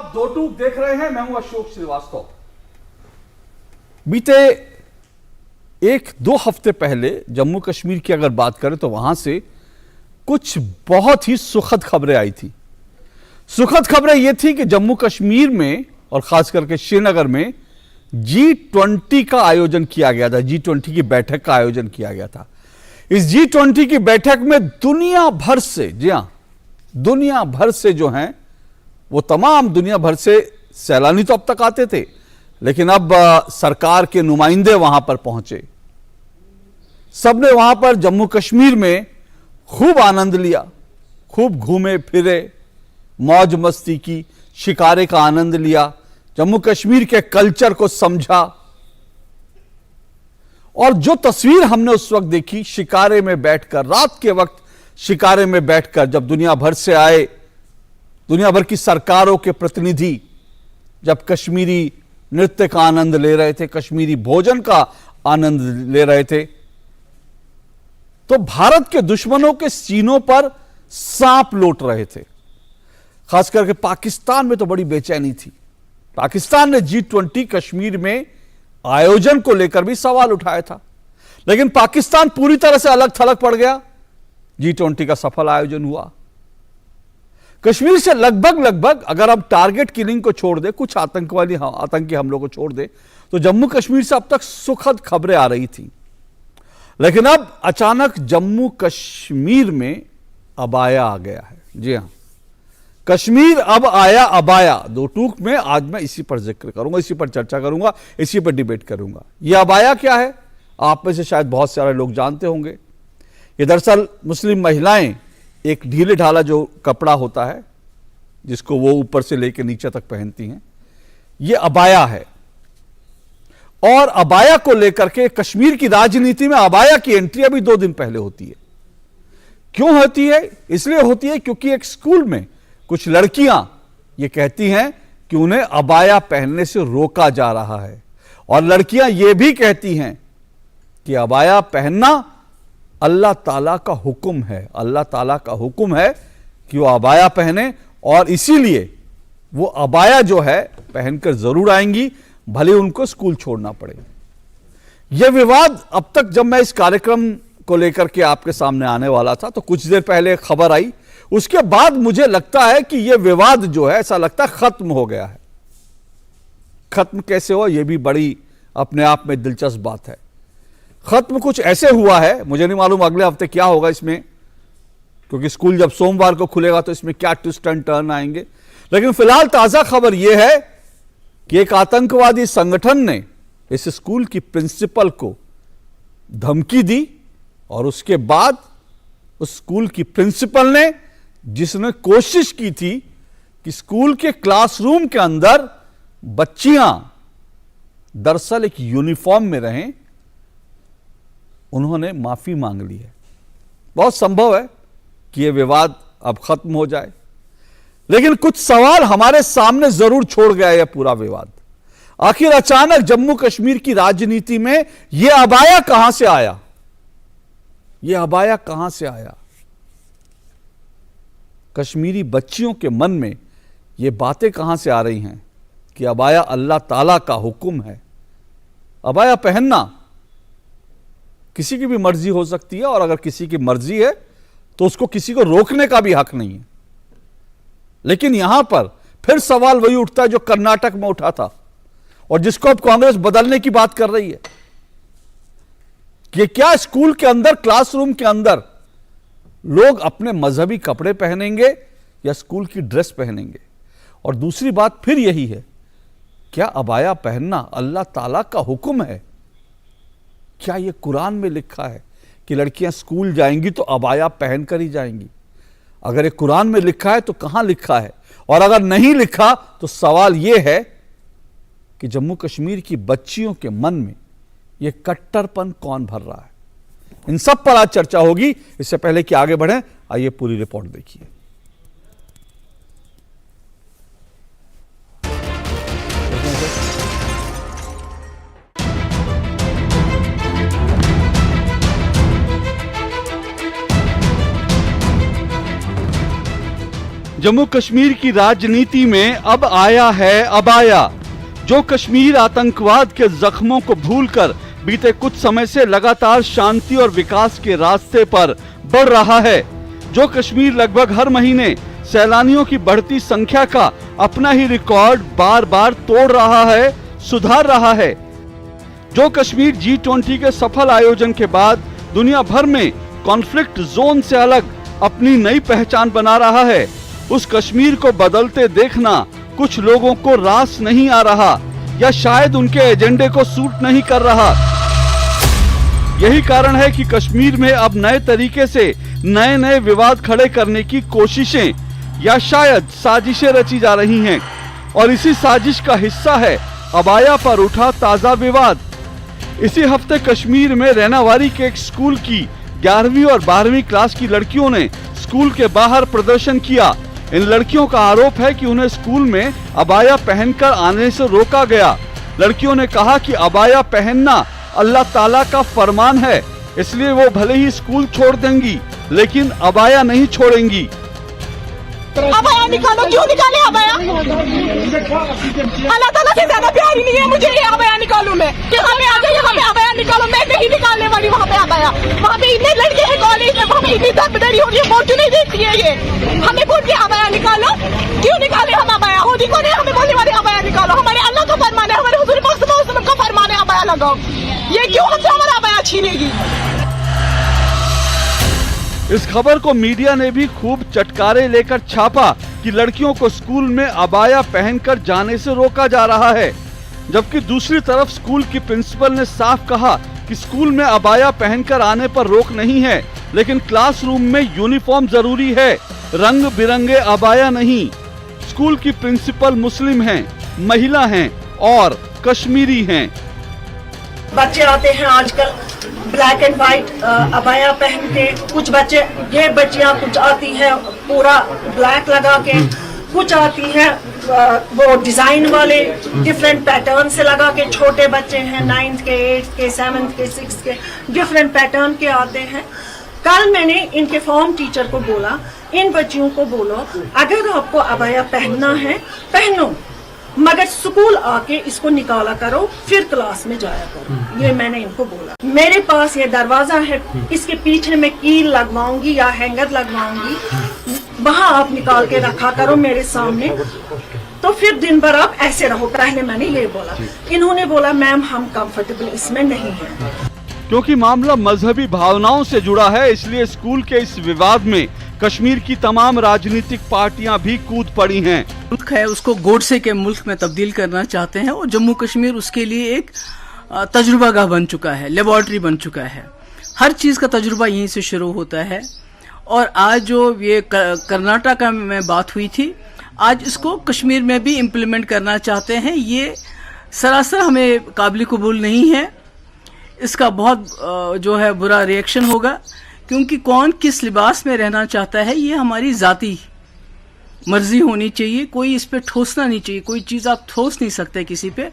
दो टूक देख रहे हैं, मैं हूं अशोक श्रीवास्तव। बीते एक दो हफ्ते पहले जम्मू कश्मीर की अगर बात करें तो वहां से कुछ बहुत ही सुखद खबरें आई थी। सुखद खबरें यह थी कि जम्मू कश्मीर में और खास करके श्रीनगर में G20 का आयोजन किया गया था। G20 की बैठक का आयोजन किया गया था। इस G20 की बैठक में दुनिया भर से, जी हां, दुनिया भर से जो हैं वो तमाम दुनिया भर से सैलानी तो अब तक आते थे, लेकिन अब सरकार के नुमाइंदे वहां पर पहुंचे। सबने वहां पर जम्मू कश्मीर में खूब आनंद लिया, खूब घूमे फिरे, मौज मस्ती की, शिकारे का आनंद लिया, जम्मू कश्मीर के कल्चर को समझा। और जो तस्वीर हमने उस वक्त देखी, शिकारे में बैठकर, रात के वक्त शिकारे में बैठकर, जब दुनिया भर से आए, दुनिया भर की सरकारों के प्रतिनिधि जब कश्मीरी नृत्य का आनंद ले रहे थे, कश्मीरी भोजन का आनंद ले रहे थे, तो भारत के दुश्मनों के सीनों पर सांप लौट रहे थे। खास करके पाकिस्तान में तो बड़ी बेचैनी थी। पाकिस्तान ने G20 कश्मीर में आयोजन को लेकर भी सवाल उठाया था, लेकिन पाकिस्तान पूरी तरह से अलग थलग पड़ गया। G20 का सफल आयोजन हुआ। कश्मीर से लगभग अगर हम टारगेट किलिंग को छोड़ दे, कुछ आतंकी हमलों को छोड़ दे, तो जम्मू कश्मीर से अब तक सुखद खबरें आ रही थी। लेकिन अब अचानक जम्मू कश्मीर में अबाया आ गया है। जी हां, कश्मीर अब आया अबाया। दो टूक में आज मैं इसी पर जिक्र करूंगा, इसी पर चर्चा करूंगा, इसी पर डिबेट करूंगा। यह अबाया क्या है, आप में से शायद बहुत सारे लोग जानते होंगे। ये दरअसल मुस्लिम महिलाएं एक ढीले ढाला जो कपड़ा होता है, जिसको वो ऊपर से लेकर नीचे तक पहनती हैं, ये अबाया है। और अबाया को लेकर के कश्मीर की राजनीति में अबाया की एंट्री अभी 2 दिन पहले होती है। क्यों होती है? इसलिए होती है क्योंकि एक स्कूल में कुछ लड़कियां ये कहती हैं कि उन्हें अबाया पहनने से रोका जा रहा है, और लड़कियां ये भी कहती हैं कि अबाया पहनना अल्लाह ताला का हुक्म है। अल्लाह ताला का हुक्म है कि वो अबाया पहने, और इसीलिए वो अबाया जो है पहनकर जरूर आएंगी, भले उनको स्कूल छोड़ना पड़े। यह विवाद अब तक, जब मैं इस कार्यक्रम को लेकर के आपके सामने आने वाला था तो कुछ देर पहले खबर आई, उसके बाद मुझे लगता है कि यह विवाद जो है, ऐसा लगता है खत्म हो गया है। खत्म कैसे हो, यह भी बड़ी अपने आप में दिलचस्प बात है। खत्म कुछ ऐसे हुआ है, मुझे नहीं मालूम अगले हफ्ते क्या होगा इसमें, क्योंकि स्कूल जब सोमवार को खुलेगा तो इसमें क्या ट्विस्ट एंड टर्न आएंगे। लेकिन फिलहाल ताजा खबर यह है कि एक आतंकवादी संगठन ने इस स्कूल की प्रिंसिपल को धमकी दी, और उसके बाद उस स्कूल की प्रिंसिपल ने, जिसने कोशिश की थी कि स्कूल के क्लासरूम के अंदर बच्चियां दरअसल एक यूनिफॉर्म में रहें, उन्होंने माफी मांग ली है। बहुत संभव है कि यह विवाद अब खत्म हो जाए, लेकिन कुछ सवाल हमारे सामने जरूर छोड़ गया यह पूरा विवाद। आखिर अचानक जम्मू कश्मीर की राजनीति में यह अबाया कहां से आया? यह अबाया कहां से आया? कश्मीरी बच्चियों के मन में यह बातें कहां से आ रही हैं कि अबाया अल्लाह ताला का हुक्म है? अबाया पहनना किसी की भी मर्जी हो सकती है, और अगर किसी की मर्जी है तो उसको किसी को रोकने का भी हक नहीं है। लेकिन यहां पर फिर सवाल वही उठता है जो कर्नाटक में उठा था, और जिसको अब कांग्रेस बदलने की बात कर रही है कि क्या स्कूल के अंदर, क्लासरूम के अंदर लोग अपने मजहबी कपड़े पहनेंगे या स्कूल की ड्रेस पहनेंगे? और दूसरी बात फिर यही है, क्या अबाया पहनना अल्लाह ताला का हुक्म है? क्या यह कुरान में लिखा है कि लड़कियां स्कूल जाएंगी तो अबाया पहनकर ही जाएंगी? अगर ये कुरान में लिखा है तो कहां लिखा है? और अगर नहीं लिखा तो सवाल यह है कि जम्मू कश्मीर की बच्चियों के मन में यह कट्टरपन कौन भर रहा है? इन सब पर आज चर्चा होगी। इससे पहले कि आगे बढ़ें, आइए पूरी रिपोर्ट देखिए। जम्मू कश्मीर की राजनीति में अब आया है अबाया। जो कश्मीर आतंकवाद के जख्मों को भूलकर बीते कुछ समय से लगातार शांति और विकास के रास्ते पर बढ़ रहा है। जो कश्मीर लगभग हर महीने सैलानियों की बढ़ती संख्या का अपना ही रिकॉर्ड बार बार तोड़ रहा है, सुधार रहा है। जो कश्मीर G20 के सफल आयोजन के बाद दुनिया भर में कॉन्फ्लिक्ट जोन से अलग अपनी नई पहचान बना रहा है, उस कश्मीर को बदलते देखना कुछ लोगों को रास नहीं आ रहा या शायद उनके एजेंडे को सूट नहीं कर रहा। यही कारण है कि कश्मीर में अब नए तरीके से नए नए विवाद खड़े करने की कोशिशें या शायद साजिशें रची जा रही हैं और इसी साजिश का हिस्सा है अबाया पर उठा ताजा विवाद। इसी हफ्ते कश्मीर में रैनावारी के एक स्कूल की 11वीं और 12वीं क्लास की लड़कियों ने स्कूल के बाहर प्रदर्शन किया। इन लड़कियों का आरोप है कि उन्हें स्कूल में अबाया पहनकर आने से रोका गया। लड़कियों ने कहा कि अबाया पहनना अल्लाह ताला का फरमान है, इसलिए वो भले ही स्कूल छोड़ देंगी लेकिन अबाया नहीं छोड़ेंगी। अबाया निकालो, क्यों निकाले अबाया? अल्लाह ताला से ज्यादा प्यारी नहीं है मुझे ये अबाया निकालूं मैं? यहाँ पे आके यहाँ पे अबाया निकालो, मैं नहीं निकालने वाली वहाँ पे अबाया। वहाँ पे इतने लड़के हैं कॉलेज में, वहाँ पे इतनी दरबदरी हो रही है, वोट नहीं देती है ये। हमें बोल के अबाया निकालो, क्यों निकाले हम अबाया? होदी को नहीं हमें बोलने वाले अबाया निकालो, हमारे अल्लाह का फरमान है, हमारे हुजूर पाक सल्लल्लाहु अलैहि वसल्लम का फरमान है अबाया लगाओ। ये क्यों हमसे हमारा अबाया छीनेगी? इस खबर को मीडिया ने भी खूब चटकारे लेकर छापा कि लड़कियों को स्कूल में अबाया पहनकर जाने से रोका जा रहा है, जबकि दूसरी तरफ स्कूल की प्रिंसिपल ने साफ कहा कि स्कूल में अबाया पहनकर आने पर रोक नहीं है, लेकिन क्लासरूम में यूनिफॉर्म जरूरी है, रंग बिरंगे अबाया नहीं। स्कूल की प्रिंसिपल मुस्लिम हैं, महिला हैं और कश्मीरी हैं। बच्चे आते हैं आजकल ब्लैक एंड व्हाइट अबाया पहन के, कुछ बच्चे, ये बच्चियां कुछ आती है पूरा ब्लैक लगा के, कुछ आती है वो डिजाइन वाले डिफरेंट पैटर्न से लगा के। छोटे बच्चे हैं 9th के, 8th के, 7th के, 6th के, डिफरेंट पैटर्न के आते हैं। कल मैंने इनके फॉर्म टीचर को बोला, इन बच्चियों को बोलो अगर आपको अबाया पहनना है पहनो, मगर स्कूल आके इसको निकाला करो, फिर क्लास में जाया करो। ये मैंने इनको बोला। मेरे पास ये दरवाजा है, इसके पीछे मैं कील लगवाऊंगी या हैंगर लगवाऊंगी, वहाँ आप निकाल के रखा करो मेरे सामने, तो फिर दिन भर आप ऐसे रहो। पहले मैंने ये बोला, इन्होंने बोला मैम हम कंफर्टेबल इसमें नहीं है। क्योंकि मामला मजहबी भावनाओं से जुड़ा है, इसलिए स्कूल के इस विवाद में कश्मीर की तमाम राजनीतिक पार्टियां भी कूद पड़ी हैं। मुल्क है उसको गोडसे के मुल्क में तब्दील करना चाहते हैं और जम्मू कश्मीर उसके लिए एक तजुर्बागाह बन चुका है, लेबोरेटरी बन चुका है। हर चीज का तजुर्बा यहीं से शुरू होता है। और आज जो ये कर्नाटक में बात हुई थी, आज इसको कश्मीर में भी इम्प्लीमेंट करना चाहते हैं। ये सरासर हमें काबिल कबूल नहीं है। इसका बहुत जो है बुरा रिएक्शन होगा, क्योंकि कौन किस लिबास में रहना चाहता है ये हमारी जाती मर्जी होनी चाहिए। कोई इस पे ठोसना नहीं चाहिए, कोई चीज आप ठोस नहीं सकते किसी पे।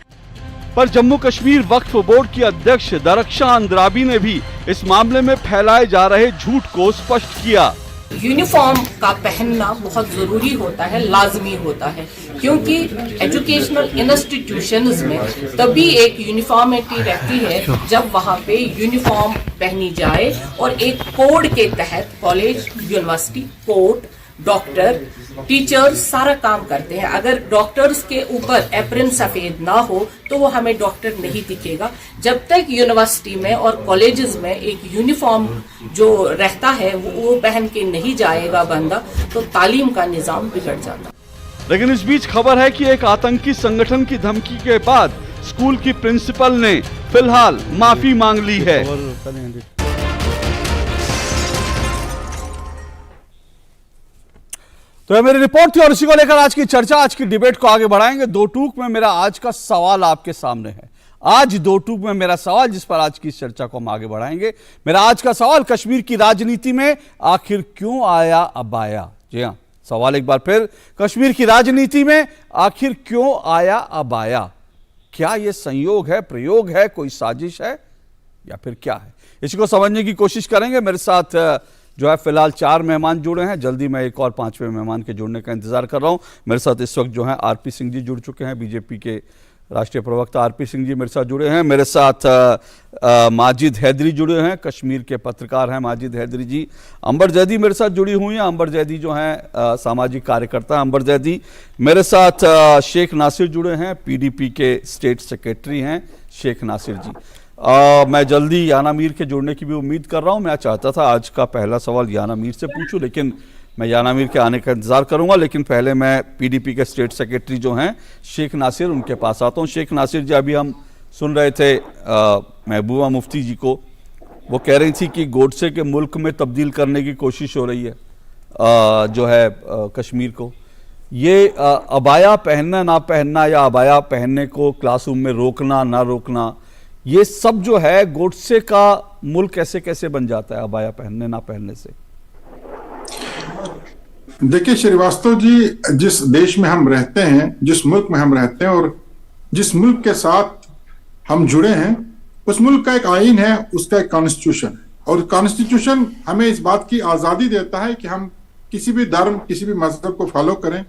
पर जम्मू कश्मीर वक्फ बोर्ड की अध्यक्ष दरख्शां अंद्राबी ने भी इस मामले में फैलाए जा रहे झूठ को स्पष्ट किया। यूनिफॉर्म का पहनना बहुत जरूरी होता है, लाजमी होता है, क्योंकि एजुकेशनल इंस्टीट्यूशंस में तभी एक यूनिफॉर्मिटी रहती है जब वहाँ पे यूनिफॉर्म पहनी जाए और एक कोड के तहत college, university, court, doctor, teachers सारा काम करते हैं। अगर डॉक्टर्स के ऊपर एप्रन सफेद ना हो तो वो हमें डॉक्टर नहीं दिखेगा। जब तक यूनिवर्सिटी में और कॉलेजेस में एक यूनिफॉर्म जो रहता है वो पहन के नहीं जाएगा बंदा, तो तालीम का निजाम बिगड़ जाता। लेकिन इस बीच खबर है कि एक आतंकी संगठन की धमकी के बाद स्कूल की प्रिंसिपल ने फिलहाल माफी मांग ली है। तो यह मेरी रिपोर्ट थी और इसी को लेकर आज की चर्चा, आज की डिबेट को आगे बढ़ाएंगे। दो टूक में मेरा आज का सवाल आपके सामने है। आज दो टूक में मेरा सवाल, जिस पर आज की इस चर्चा को हम आगे बढ़ाएंगे। मेरा आज का सवाल, कश्मीर की राजनीति में आखिर क्यों आया अबाया? जी हां, सवाल एक बार फिर, कश्मीर की राजनीति में आखिर क्यों आया अबाया? क्या यह संयोग है, प्रयोग है, कोई साजिश है या फिर क्या है? इसी को समझने की कोशिश करेंगे। मेरे साथ जो है फिलहाल 4 मेहमान जुड़े हैं, जल्दी मैं एक और 5वें मेहमान के जुड़ने का इंतजार कर रहा हूं। मेरे साथ इस वक्त जो है आरपी सिंह जी जुड़ चुके हैं, बीजेपी के राष्ट्रीय प्रवक्ता आरपी सिंह जी मेरे साथ जुड़े हैं। मेरे साथ माजिद हैदरी जुड़े हैं, कश्मीर के पत्रकार हैं माजिद हैदरी जी। अंबर जैदी मेरे साथ जुड़ी हुई हैं, अंबर जैदी जो हैं सामाजिक कार्यकर्ता अंबर जैदी। मेरे साथ शेख नासिर जुड़े हैं, पीडीपी के स्टेट सेक्रेटरी हैं शेख नासिर जी। मैं जल्दी याना मीर के जुड़ने की भी उम्मीद कर रहा हूं। मैं चाहता था आज का पहला सवाल याना मीर से पूछूं, लेकिन मैं याना मीर के आने का इंतजार करूंगा। लेकिन पहले मैं पीडीपी के स्टेट सेक्रेटरी जो हैं शेख नासिर, उनके पास आता हूं। शेख नासिर जी, अभी हम सुन रहे थे महबूबा मुफ्ती जी को, वो कह रही थी कि गोडसे के मुल्क में तब्दील करने की कोशिश हो रही है जो है कश्मीर को। ये अबाया पहनना ना पहनना या अबाया पहनने को क्लासरूम में रोकना ना रोकना, ये सब जो है गोडसे का मुल्क कैसे कैसे बन जाता है अबाया पहनने ना पहनने से? देखिए श्रीवास्तव जी, जिस देश में हम रहते हैं, जिस मुल्क में हम रहते हैं और जिस मुल्क के साथ हम जुड़े हैं, उस मुल्क का एक आईन है, उसका एक कॉन्स्टिट्यूशन है। और कॉन्स्टिट्यूशन हमें इस बात की आजादी देता है कि हम किसी भी धर्म, किसी भी मजहब को फॉलो करें।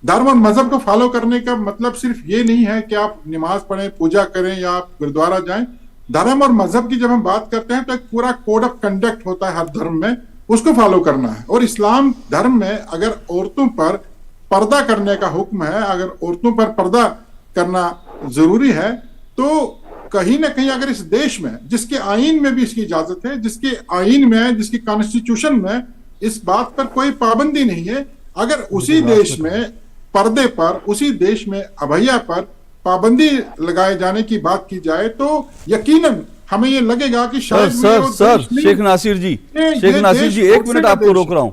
धर्म और मजहब को फॉलो करने का मतलब सिर्फ ये नहीं है कि आप नमाज पढ़ें, पूजा करें या आप गुरुद्वारा जाएं। धर्म और मजहब की जब हम बात करते हैं तो एक पूरा कोड ऑफ कंडक्ट होता है हर धर्म में, उसको फॉलो करना है। और इस्लाम धर्म में अगर औरतों पर पर्दा करने का हुक्म है, अगर औरतों पर पर्दा करना जरूरी है, तो कहीं ना कहीं अगर इस देश में, जिसके आईन में भी इसकी इजाजत है, जिसके आईन में, जिसकी कॉन्स्टिट्यूशन में इस बात पर कोई पाबंदी नहीं है, अगर उसी देश में पर्दे पर, उसी देश में अभैया पर पाबंदी लगाए जाने की बात की जाए तो यकीनन हमें ये लगेगा कि शायद सर शेख नासिर जी, शेख नासिर जी, एक मिनट आपको रोक रहा हूं।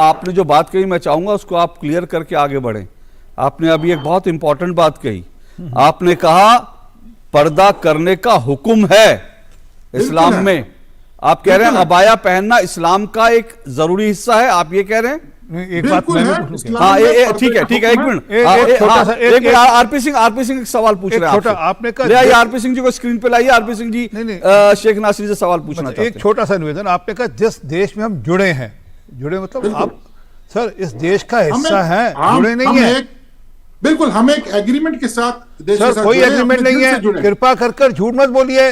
आपने जो बात कही मैं चाहूंगा उसको आप क्लियर करके आगे बढ़ें। आपने अभी एक बहुत इंपॉर्टेंट बात कही, आपने कहा पर्दा करने का हुक्म है इस्लाम में। आप कह रहे हैं अबाया पहनना इस्लाम का एक जरूरी हिस्सा है, आप ये कह रहे हैं? एक बात मैं हाँ ठीक है, एक मिनट आरपी सिंह एक सवाल पूछ रहे हैं आपने कहा आरपी सिंह जी को स्क्रीन पे लाइए। आरपी सिंह जी शेख नासिर से सवाल पूछना चाहते हैं। एक छोटा सा निवेदन, आपने कहा जिस देश में हम जुड़े हैं, जुड़े मतलब आप सर इस देश का हिस्सा हैं, जुड़े नहीं है। बिल्कुल, हम एक एग्रीमेंट के साथ देश सर कोई एग्रीमेंट नहीं है, कृपा कर झूठ मत बोलिए।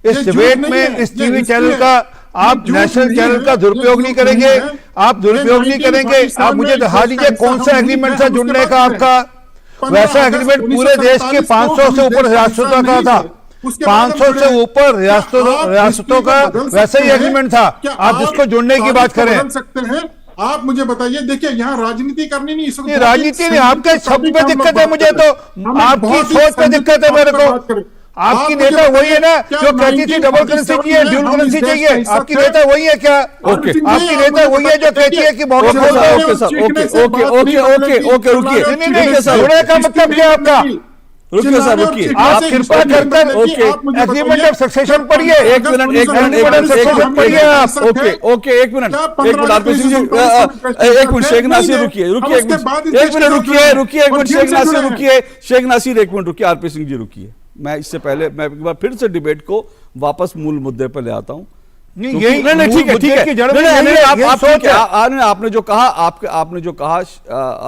इस डिबेट में इस टीवी चैनल का, आप नेशनल चैनल का दुरुपयोग नहीं करेंगे, आप दुरुपयोग नहीं करेंगे। आप मुझे दिखा दीजिए कौन सा एग्रीमेंट था जुड़ने का आपका। वैसा एग्रीमेंट पूरे देश के 500 से ऊपर रियासतों का था, 500 से ऊपर रियासतों का वैसा ही एग्रीमेंट था। आप जिसको जुड़ने की बात करें सकते हैं। आप मुझे बताइए, देखिए यहाँ राजनीति करनी नहीं, राजनीति नहीं, आपके शब्द पे दिक्कत है मुझे, तो आपकी सोच पे दिक्कत है मेरे को। आपकी नेता वही है ना जो कहती थी डबल करेंसी चाहिए, ड्यूल करेंसी चाहिए, आपकी नेता वही है क्या? ओके, आपकी नेता वही है जो कहती है कि बहुत रुकिए, जुड़ने का मतलब क्या आपका? रुकिए सर, रुकिए, आप कृपा कर एग्रीमेंट ऑफ सक्सेशन पढ़िए। एक मिनट आरपी सिंह जी, एक मिनट शेख नासिर रुकिए, शेख नासिर एक मिनट रुकिए, आरपी सिंह जी रुकिए। मैं इससे पहले मैं एक बार फिर से डिबेट को वापस मूल मुद्दे पर ले आता हूं। आपने जो कहा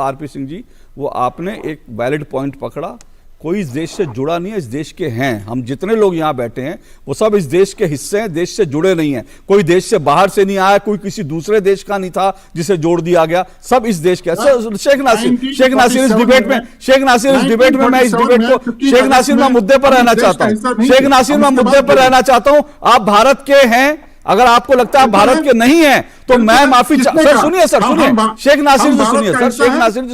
आरपी सिंह जी, वो आपने एक वैलिड पॉइंट पकड़ा। कोई इस देश से जुड़ा नहीं है, इस देश के हैं। हम जितने लोग यहाँ बैठे हैं वो सब इस देश के हिस्से हैं, देश से जुड़े नहीं हैं। कोई देश से बाहर से नहीं आया, कोई किसी दूसरे देश का नहीं था जिसे जोड़ दिया गया, सब इस देश के। शेख नासिर इस डिबेट में मैं इस डिबेट को शेख नासिर में मुद्दे पर रहना चाहता हूं। आप भारत के हैं, अगर आपको लगता है भारत के नहीं है तो मैं माफी सर सुनिए शेख नासिर जी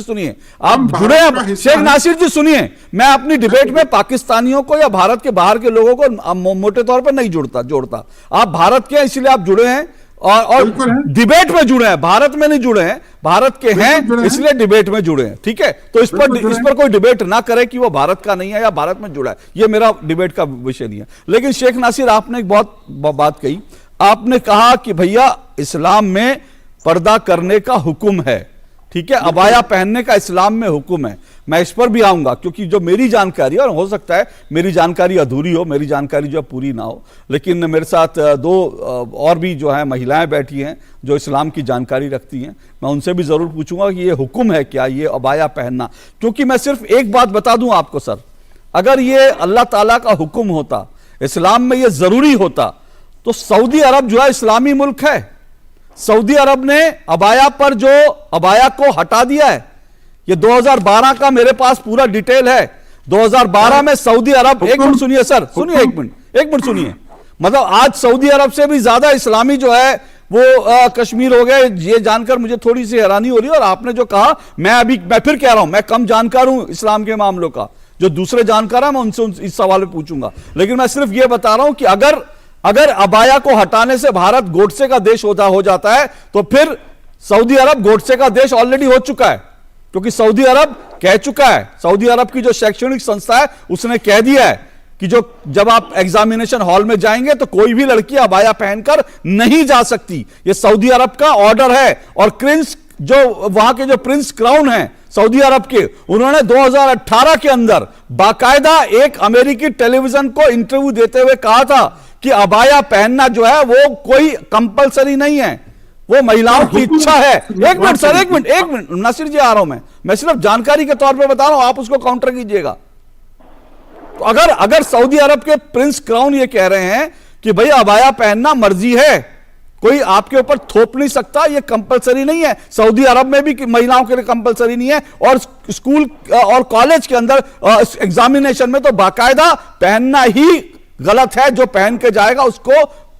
सुनिए, आप जुड़े हैं। शेख नासिर जी सुनिए, मैं अपनी डिबेट में पाकिस्तानियों को या भारत के बाहर के लोगों को मोटे तौर पर नहीं जोड़ता। आप भारत के हैं इसलिए आप जुड़े हैं और डिबेट में जुड़े हैं, भारत में नहीं जुड़े हैं, भारत के हैं इसलिए डिबेट में जुड़े हैं। ठीक है, तो इस पर कोई डिबेट ना करे कि वो भारत का नहीं है या भारत में जुड़ा है, ये मेरा डिबेट का विषय नहीं है। लेकिन शेख नासिर, आपने एक बहुत बात कही, आपने कहा कि भैया इस्लाम में पर्दा करने का हुक्म है। ठीक है, अबाया पहनने का इस्लाम में हुक्म है। मैं इस पर भी आऊंगा क्योंकि जो मेरी जानकारी, और हो सकता है मेरी जानकारी अधूरी हो, मेरी जानकारी जो पूरी ना हो, लेकिन मेरे साथ दो और भी जो है महिलाएं बैठी हैं जो इस्लाम की जानकारी रखती हैं। मैं उनसे भी जरूर पूछूंगा कि ये हुक्म है क्या, ये अबाया पहनना। क्योंकि मैं सिर्फ एक बात बता दूं आपको सर, अगर ये अल्लाह ताला का हुक्म होता, इस्लाम में ये जरूरी होता, तो सऊदी अरब जो है इस्लामी मुल्क है। सऊदी अरब ने अबाया पर जो अबाया को हटा दिया है, ये 2012 का मेरे पास पूरा डिटेल है। 2012 में सऊदी अरब, एक मिनट सुनिए सर, सुनिए एक मिनट सुनिए, मतलब आज सऊदी अरब से भी ज्यादा इस्लामी जो है वो कश्मीर हो गए। ये जानकर मुझे थोड़ी सी हैरानी हो रही है। और आपने जो कहा, मैं फिर कह रहा हूं, मैं कम जानकार हूं इस्लाम के मामलों का, जो दूसरे जानकार हैं मैं उनसे इस सवाल पे पूछूंगा। लेकिन मैं सिर्फ ये बता रहा हूं कि अगर अबाया को हटाने से भारत गोडसे का देश हो जाता है, तो फिर सऊदी अरब गोडसे का देश ऑलरेडी हो चुका है। क्योंकि सऊदी अरब कह चुका है, सऊदी अरब की जो शैक्षणिक संस्था है उसने कह दिया है कि जब आप एग्जामिनेशन हॉल में जाएंगे तो कोई भी लड़की अबाया पहनकर नहीं जा सकती। ये सऊदी अरब का ऑर्डर है। और वहां के जो प्रिंस क्राउन हैं सऊदी अरब के, उन्होंने 2018 के अंदर बाकायदा एक अमेरिकी टेलीविजन को इंटरव्यू देते हुए कहा था कि अबाया पहनना जो है वो कोई कंपलसरी नहीं है, वो महिलाओं की इच्छा है। एक मिनट सर, एक मिनट नासिर जी, आ रहा हूं मैं सिर्फ जानकारी के तौर पे बता रहा हूं, आप उसको काउंटर कीजिएगा। तो अगर सऊदी अरब के प्रिंस क्राउन ये कह रहे हैं कि भाई अबाया पहनना मर्जी है, कोई आपके ऊपर थोप नहीं सकता, ये कंपलसरी नहीं है। सऊदी अरब में भी महिलाओं के लिए कंपलसरी नहीं है। और स्कूल और कॉलेज के अंदर एग्जामिनेशन में तो बाकायदा पहनना ही गलत है। जो पहन के जाएगा उसको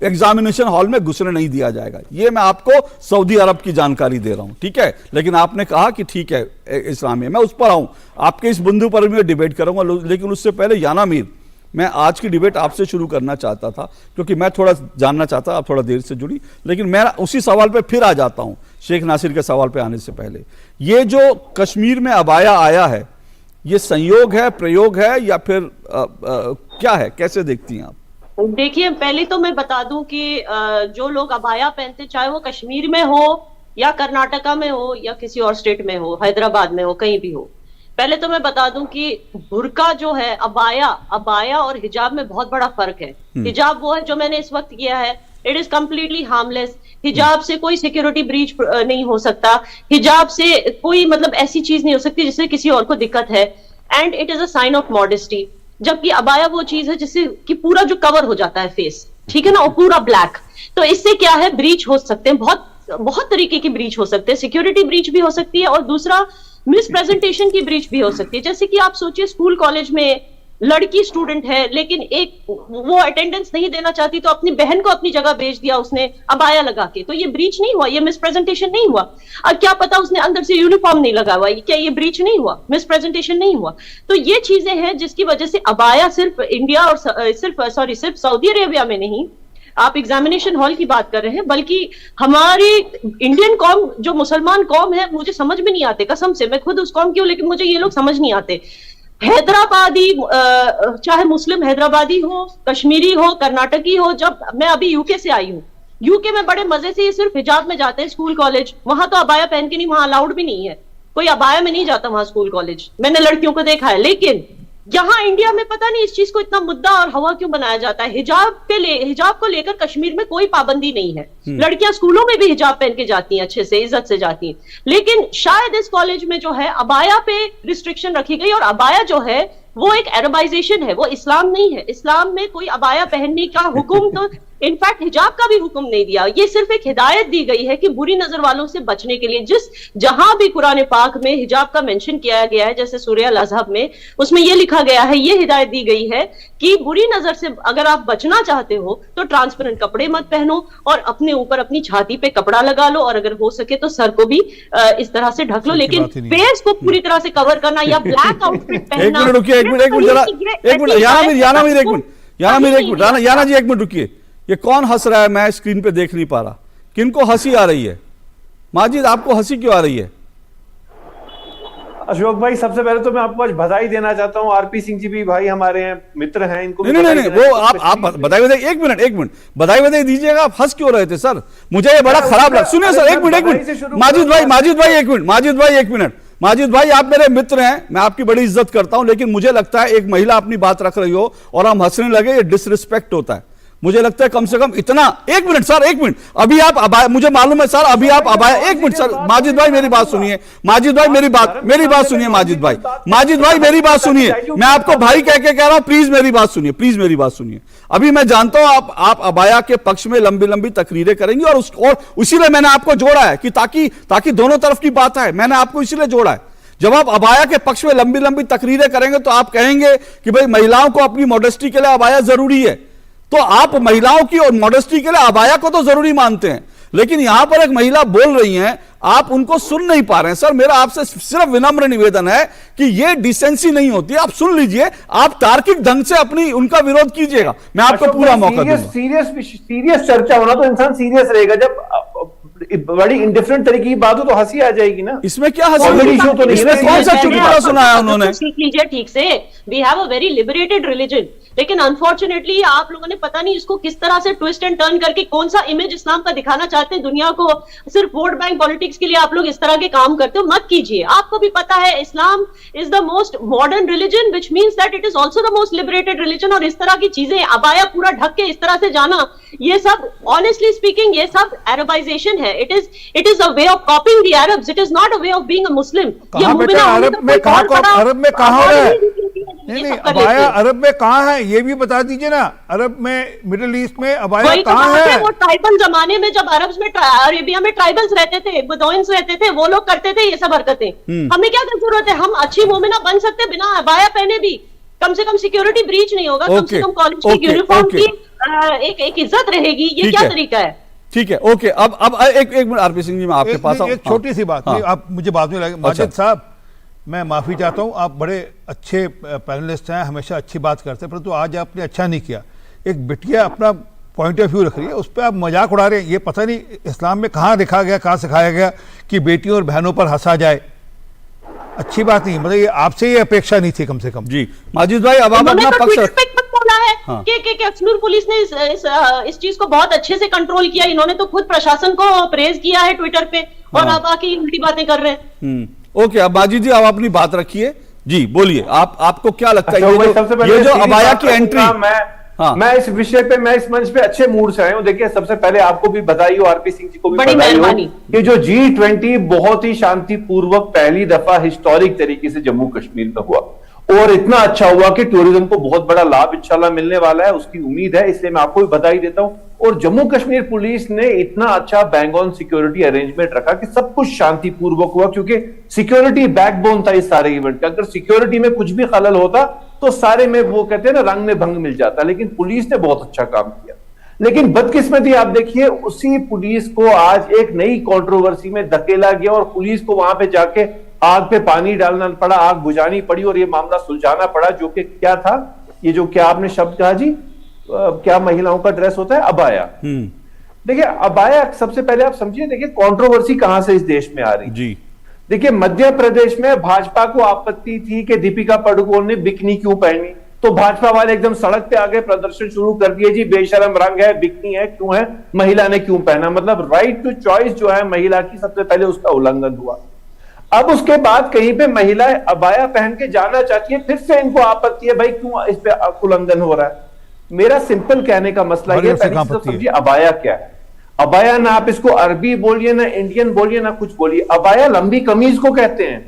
एग्जामिनेशन हॉल में घुसने नहीं दिया जाएगा। ये मैं आपको सऊदी अरब की जानकारी दे रहा हूं, ठीक है। लेकिन आपने कहा कि ठीक है इस्लामी, मैं उस पर आऊं, आपके इस बिंदु पर भी मैं डिबेट करूंगा। लेकिन उससे पहले याना मीर, मैं आज की डिबेट आपसे शुरू करना चाहता था क्योंकि मैं थोड़ा जानना चाहता, आप थोड़ा देर से जुड़ी, लेकिन मैं उसी सवाल पे फिर आ जाता हूं शेख नासिर के सवाल पे आने से पहले। ये जो कश्मीर में अबाया आया है, ये संयोग है, प्रयोग है, या फिर क्या है, कैसे देखती हैं आप? देखिए, पहले तो मैं बता दूं कि जो लोग अबाया पहनते, चाहे वो कश्मीर में हो या कर्नाटका में हो या किसी और स्टेट में हो, हैदराबाद में हो, कहीं भी हो, पहले तो मैं बता दूं कि बुर्का जो है, अबाया और हिजाब में बहुत बड़ा फर्क है। हिजाब वो है जो मैंने इस वक्त किया है, इट इज कम्प्लीटली हार्मलेस। हिजाब से कोई सिक्योरिटी ब्रीच नहीं हो सकता, हिजाब से कोई मतलब ऐसी चीज नहीं हो सकती जिससे किसी और को दिक्कत है, and it is a sign of modesty. जबकि अबाया वो चीज है जिससे कि पूरा जो कवर हो जाता है फेस, ठीक है ना, और पूरा ब्लैक। तो इससे क्या है, ब्रीच हो सकते हैं, बहुत तरीके की ब्रीच हो सकते हैं। सिक्योरिटी ब्रीच भी हो सकती है और दूसरा मिस प्रेजेंटेशन की ब्रीच भी हो सकती है। जैसे कि आप सोचिए, स्कूल कॉलेज में लड़की स्टूडेंट है लेकिन वो अटेंडेंस नहीं देना चाहती, तो अपनी बहन को अपनी जगह भेज दिया उसने अबाया लगा के, तो ये ब्रीच नहीं हुआ, ये मिस प्रेजेंटेशन नहीं हुआ। अब क्या पता उसने अंदर से यूनिफॉर्म नहीं लगा हुआ, क्या ये ब्रीच नहीं हुआ, मिस प्रेजेंटेशन नहीं हुआ? तो ये चीजें हैं जिसकी वजह से अबाया सिर्फ इंडिया और सिर्फ सऊदी अरेबिया में नहीं, आप एग्जामिनेशन हॉल की बात कर रहे हैं, बल्कि हमारी इंडियन कौम, जो मुसलमान कौम है, मुझे समझ में नहीं आते, कसम से, मैं खुद उस कौम की हूं, लेकिन मुझे ये लोग समझ नहीं आते। हैदराबादी, चाहे मुस्लिम हैदराबादी हो, कश्मीरी हो, कर्नाटकी हो, जब मैं अभी यूके से आई हूँ, यूके में बड़े मजे से ये सिर्फ हिजाब में जाते हैं स्कूल कॉलेज, वहां तो अबाया पहन के नहीं, वहां अलाउड भी नहीं है, कोई अबाया में नहीं जाता वहां स्कूल कॉलेज, मैंने लड़कियों को देखा है। लेकिन यहाँ इंडिया में पता नहीं इस चीज को इतना मुद्दा और हवा क्यों बनाया जाता है। हिजाब को लेकर कश्मीर में कोई पाबंदी नहीं है, लड़कियां स्कूलों में भी हिजाब पहन के जाती हैं, अच्छे से, इज्जत से जाती हैं। लेकिन शायद इस कॉलेज में जो है अबाया पे रिस्ट्रिक्शन रखी गई, और अबाया जो है वो एक अरबाइजेशन है, वो इस्लाम नहीं है। इस्लाम में कोई अबाया पहनने का हुक्म, तो इनफैक्ट हिजाब का भी हुक्म नहीं दिया, ये सिर्फ एक हिदायत दी गई है कि बुरी नजर वालों से बचने के लिए। जहां भी कुरान पाक में हिजाब का मेंशन किया गया है, जैसे सूरह अल-अहज़ाब में, उसमें यह लिखा गया है, ये हिदायत दी गई है कि बुरी नजर से अगर आप बचना चाहते हो तो ट्रांसपेरेंट कपड़े मत पहनो, और अपने ऊपर अपनी छाती पे कपड़ा लगा लो, और अगर हो सके तो सर को भी इस तरह से ढक लो, लेकिन फेस को पूरी तरह से कवर करना या ब्लैक आउटफिट पहनना। याना जी, एक मिनट रुकिए, ये कौन हंस रहा है? मैं स्क्रीन पे देख नहीं पा रहा, किनको हंसी आ रही है? माजिद, आपको हंसी क्यों आ रही है? अशोक भाई, सबसे पहले तो मैं आपको आज बधाई देना चाहता हूँ। आरपी सिंह जी भी भाई हमारे हैं, मित्र हैं, इनको भी नहीं, वो आप बधाई एक मिनट बधाई दीजिएगा। आप हंस क्यों रहे थे सर? मुझे ये बड़ा खराब लगा। सुनिए सर, एक मिनट माजिद भाई एक मिनट। माजिद भाई, आप मेरे मित्र हैं, मैं आपकी बड़ी इज्जत करता हूं, लेकिन मुझे लगता है एक महिला अपनी बात रख रही हो और हम हंसने लगे, ये डिसरिस्पेक्ट होता है। मुझे लगता है कम से कम इतना। एक मिनट सर, एक मिनट। अभी आप अबाया, मुझे मालूम है सर, अभी आप अबाया। एक मिनट सर, माजिद भाई मेरी बात सुनिए। माजिद भाई मेरी बात सुनिए। माजिद भाई मेरी बात सुनिए। मैं आपको भाई कह के कह रहा हूं, प्लीज मेरी बात सुनिए। अभी मैं जानता हूं आप अबाया के पक्ष में लंबी लंबी तकरीरें करेंगे और इसीलिए मैंने आपको जोड़ा है कि ताकि दोनों तरफ की बात है। मैंने आपको इसीलिए जोड़ा है। जब आप अबाया के पक्ष में लंबी लंबी तकरीरें करेंगे तो आप कहेंगे कि भाई महिलाओं को अपनी मॉडेस्टी के लिए अबाया जरूरी है, तो आप महिलाओं की और मॉडेस्टी के लिए अबाया को तो जरूरी मानते हैं, लेकिन यहां पर एक महिला बोल रही हैं, आप उनको सुन नहीं पा रहे हैं। सर, मेरा आपसे सिर्फ विनम्र निवेदन है कि ये डिसेंसी नहीं होती। आप सुन लीजिए, आप तार्किक ढंग से अपनी उनका विरोध कीजिएगा, मैं आपको पूरा मौका दूंगा। सीरियस चर्चा होना तो इंसान सीरियस रहेगा। जब बड़ी इंडिफरेंट तरीके की बात हो तो हंसी आ जाएगी ना। इसमें क्या हंसी? इसमें कौन सा चुटकुला सुनाया उन्होंने? सीख लीजिए ठीक से। We have a very liberated religion, लेकिन अनफॉर्चुनेटली आप लोगों ने पता नहीं इसको किस तरह से ट्विस्ट एंड टर्न करके कौन सा इमेज इस्लाम का दिखाना चाहते हैं दुनिया को। सिर्फ वोट बैंक पॉलिटिक्स के लिए आप लोग इस तरह के काम करते हो, मत कीजिए। आपको भी पता है Islam is the most modern religion, which means that it is also the most liberated religion. और इस तरह की चीजें, अबाया पूरा ढक के इस तरह से जाना, ये सब ऑनेस्टली स्पीकिंग ये सब अरबाइजेशन है। It is a way of copying the Arabs, it is not a way of being a Muslim. अरब में कहां हो रहा है? नहीं, अबाया अरब में कहाँ है ये भी बता दीजिए ना। अरब में, मिडिल ईस्ट में अबाया कहाँ है? वो ट्राइबल जमाने में जब अरब्स में, अरेबिया में ट्राइबल्स रहते थे, बदौइन्स रहते थे, वो लोग करते थे ये सब हरकतें। हमें क्या जरूरत है? हम अच्छी मोमिना बन सकते हैं बिना अबाया पहने भी। कम से कम सिक्योरिटी ब्रीच नहीं होगा, कम से कम कॉलेज की यूनिफॉर्म की एक इज्जत रहेगी। ये क्या तरीका है? ठीक है, ओके। अब एक मिनट आरपी सिंह जी, मैं आपके पास एक छोटी सी बात, आप मुझे बाद में लगे। माजिद साहब, मैं माफ़ी चाहता हूं, आप बड़े अच्छे पैनलिस्ट हैं, हमेशा अच्छी बात करते हैं, परंतु आज आपने अच्छा नहीं किया। एक बिटिया अपना पॉइंट ऑफ व्यू रख रही है, उस पर आप मजाक उड़ा रहे हैं। ये पता नहीं इस्लाम में कहाँ लिखा गया, कहाँ सिखाया गया कि बेटियों और बहनों पर हंसा जाए। अच्छी बात नहीं, मतलब ये आपसे ये अपेक्षा नहीं थी कम से कम। जी माजिद भाई, अब आप अपना पक्ष बोला है कि कश्मीर पुलिस ने इस चीज को बहुत अच्छे से कंट्रोल किया। इन्होंने तो खुद प्रशासन को प्रेज किया है ट्विटर पे, और अब आके उल्टी बातें कर रहे हैं। ओके, अब माजिद जी आप अपनी बात रखिए। जी बोलिए, आपको क्या लगता है ये जो अबाया की एंट्री? मैं इस विषय पे, मैं इस मंच पे अच्छे मूड से आया हूँ। देखिए, सबसे पहले आपको भी बधाई हो, आरपी सिंह जी को भी बधाई हो कि जो G20 बहुत ही शांतिपूर्वक पहली दफा हिस्टोरिक तरीके से जम्मू कश्मीर में हुआ, और इतना अच्छा हुआ कि टूरिज्म को बहुत बड़ा लाभ इंशाल्लाह मिलने वाला है, उसकी उम्मीद है। इसलिए मैं आपको भी बधाई देता हूं। और जम्मू कश्मीर पुलिस ने इतना अच्छा बैंग ऑन सिक्योरिटी अरेंजमेंट रखा कि सब कुछ शांतिपूर्वक हुआ, क्योंकि सिक्योरिटी बैकबोन था इस सारे इवेंट का। अगर सिक्योरिटी में कुछ भी खलल होता तो सारे में, वो कहते हैं ना, रंग में भंग मिल जाता। लेकिन पुलिस ने बहुत अच्छा काम किया। लेकिन बदकिस्मती आप देखिए, उसी पुलिस को आज एक नई कंट्रोवर्सी में धकेला गया और पुलिस को वहां पे जाके आग पे पानी डालना पड़ा, आग बुझानी पड़ी और ये मामला सुलझाना पड़ा। जो कि क्या था, ये जो क्या आपने शब्द कहा जी, क्या महिलाओं का ड्रेस होता है? अबाया। देखिए, अबाया सबसे पहले आप समझिए, देखिए कंट्रोवर्सी कहां से इस देश में आ रही जी। देखिए, मध्य प्रदेश में भाजपा को आपत्ति थी कि दीपिका पादुकोण ने बिकनी क्यों पहनी, तो भाजपा वाले एकदम सड़क पे आगे प्रदर्शन शुरू कर दिए जी, बेशरम रंग है, बिकनी है, क्यों है, महिला ने क्यों पहना। मतलब राइट टू चॉइस जो है महिला की, सबसे पहले उसका उल्लंघन हुआ। अब उसके बाद कहीं पे महिला अबाया पहन के जाना चाहती है, फिर से इनको आपत्ति है, भाई क्यों इस पे उल्लंघन हो रहा है। मेरा सिंपल कहने का मसला ये, समझिए अबाया क्या है। अबाया ना आप इसको अरबी बोलिए, ना इंडियन बोलिए, ना कुछ बोलिए, अबाया लंबी कमीज को कहते हैं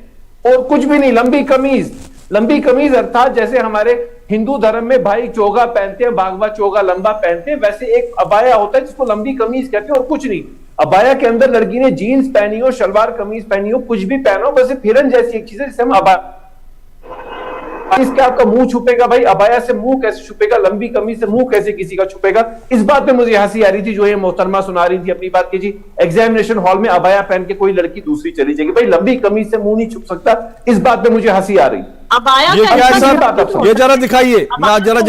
और कुछ भी नहीं। लंबी कमीज, लंबी कमीज अर्थात जैसे हमारे हिंदू धर्म में भाई चोगा पहनते हैं, बागवा चोगा लंबा पहनते हैं, वैसे एक अबाया होता है जिसको लंबी कमीज कहते हैं और कुछ नहीं। अबाया के अंदर लड़की ने जीन्स पहनी हो, शलवार कमीज पहनी हो, कुछ भी पहनो, बस फिरन जैसी एक चीज है जिसे हम अबाया। इसके आपका मुंह छुपेगा, भाई अबाया से मुंह कैसे छुपेगा, लंबी कमीज से मुंह कैसे किसी का छुपेगा। इस बात पे मुझे हंसी आ रही थी, जो ये मोहतरमा सुना रही थी अपनी बात की जी, एग्जामिनेशन हॉल में अबाया पहन के कोई लड़की दूसरी चली जाएगी, भाई लंबी कमीज से मुंह नहीं छुप सकता। इस बात पे मुझे हंसी आ रही। ये क्या है सर, ये जरा दिखाइए,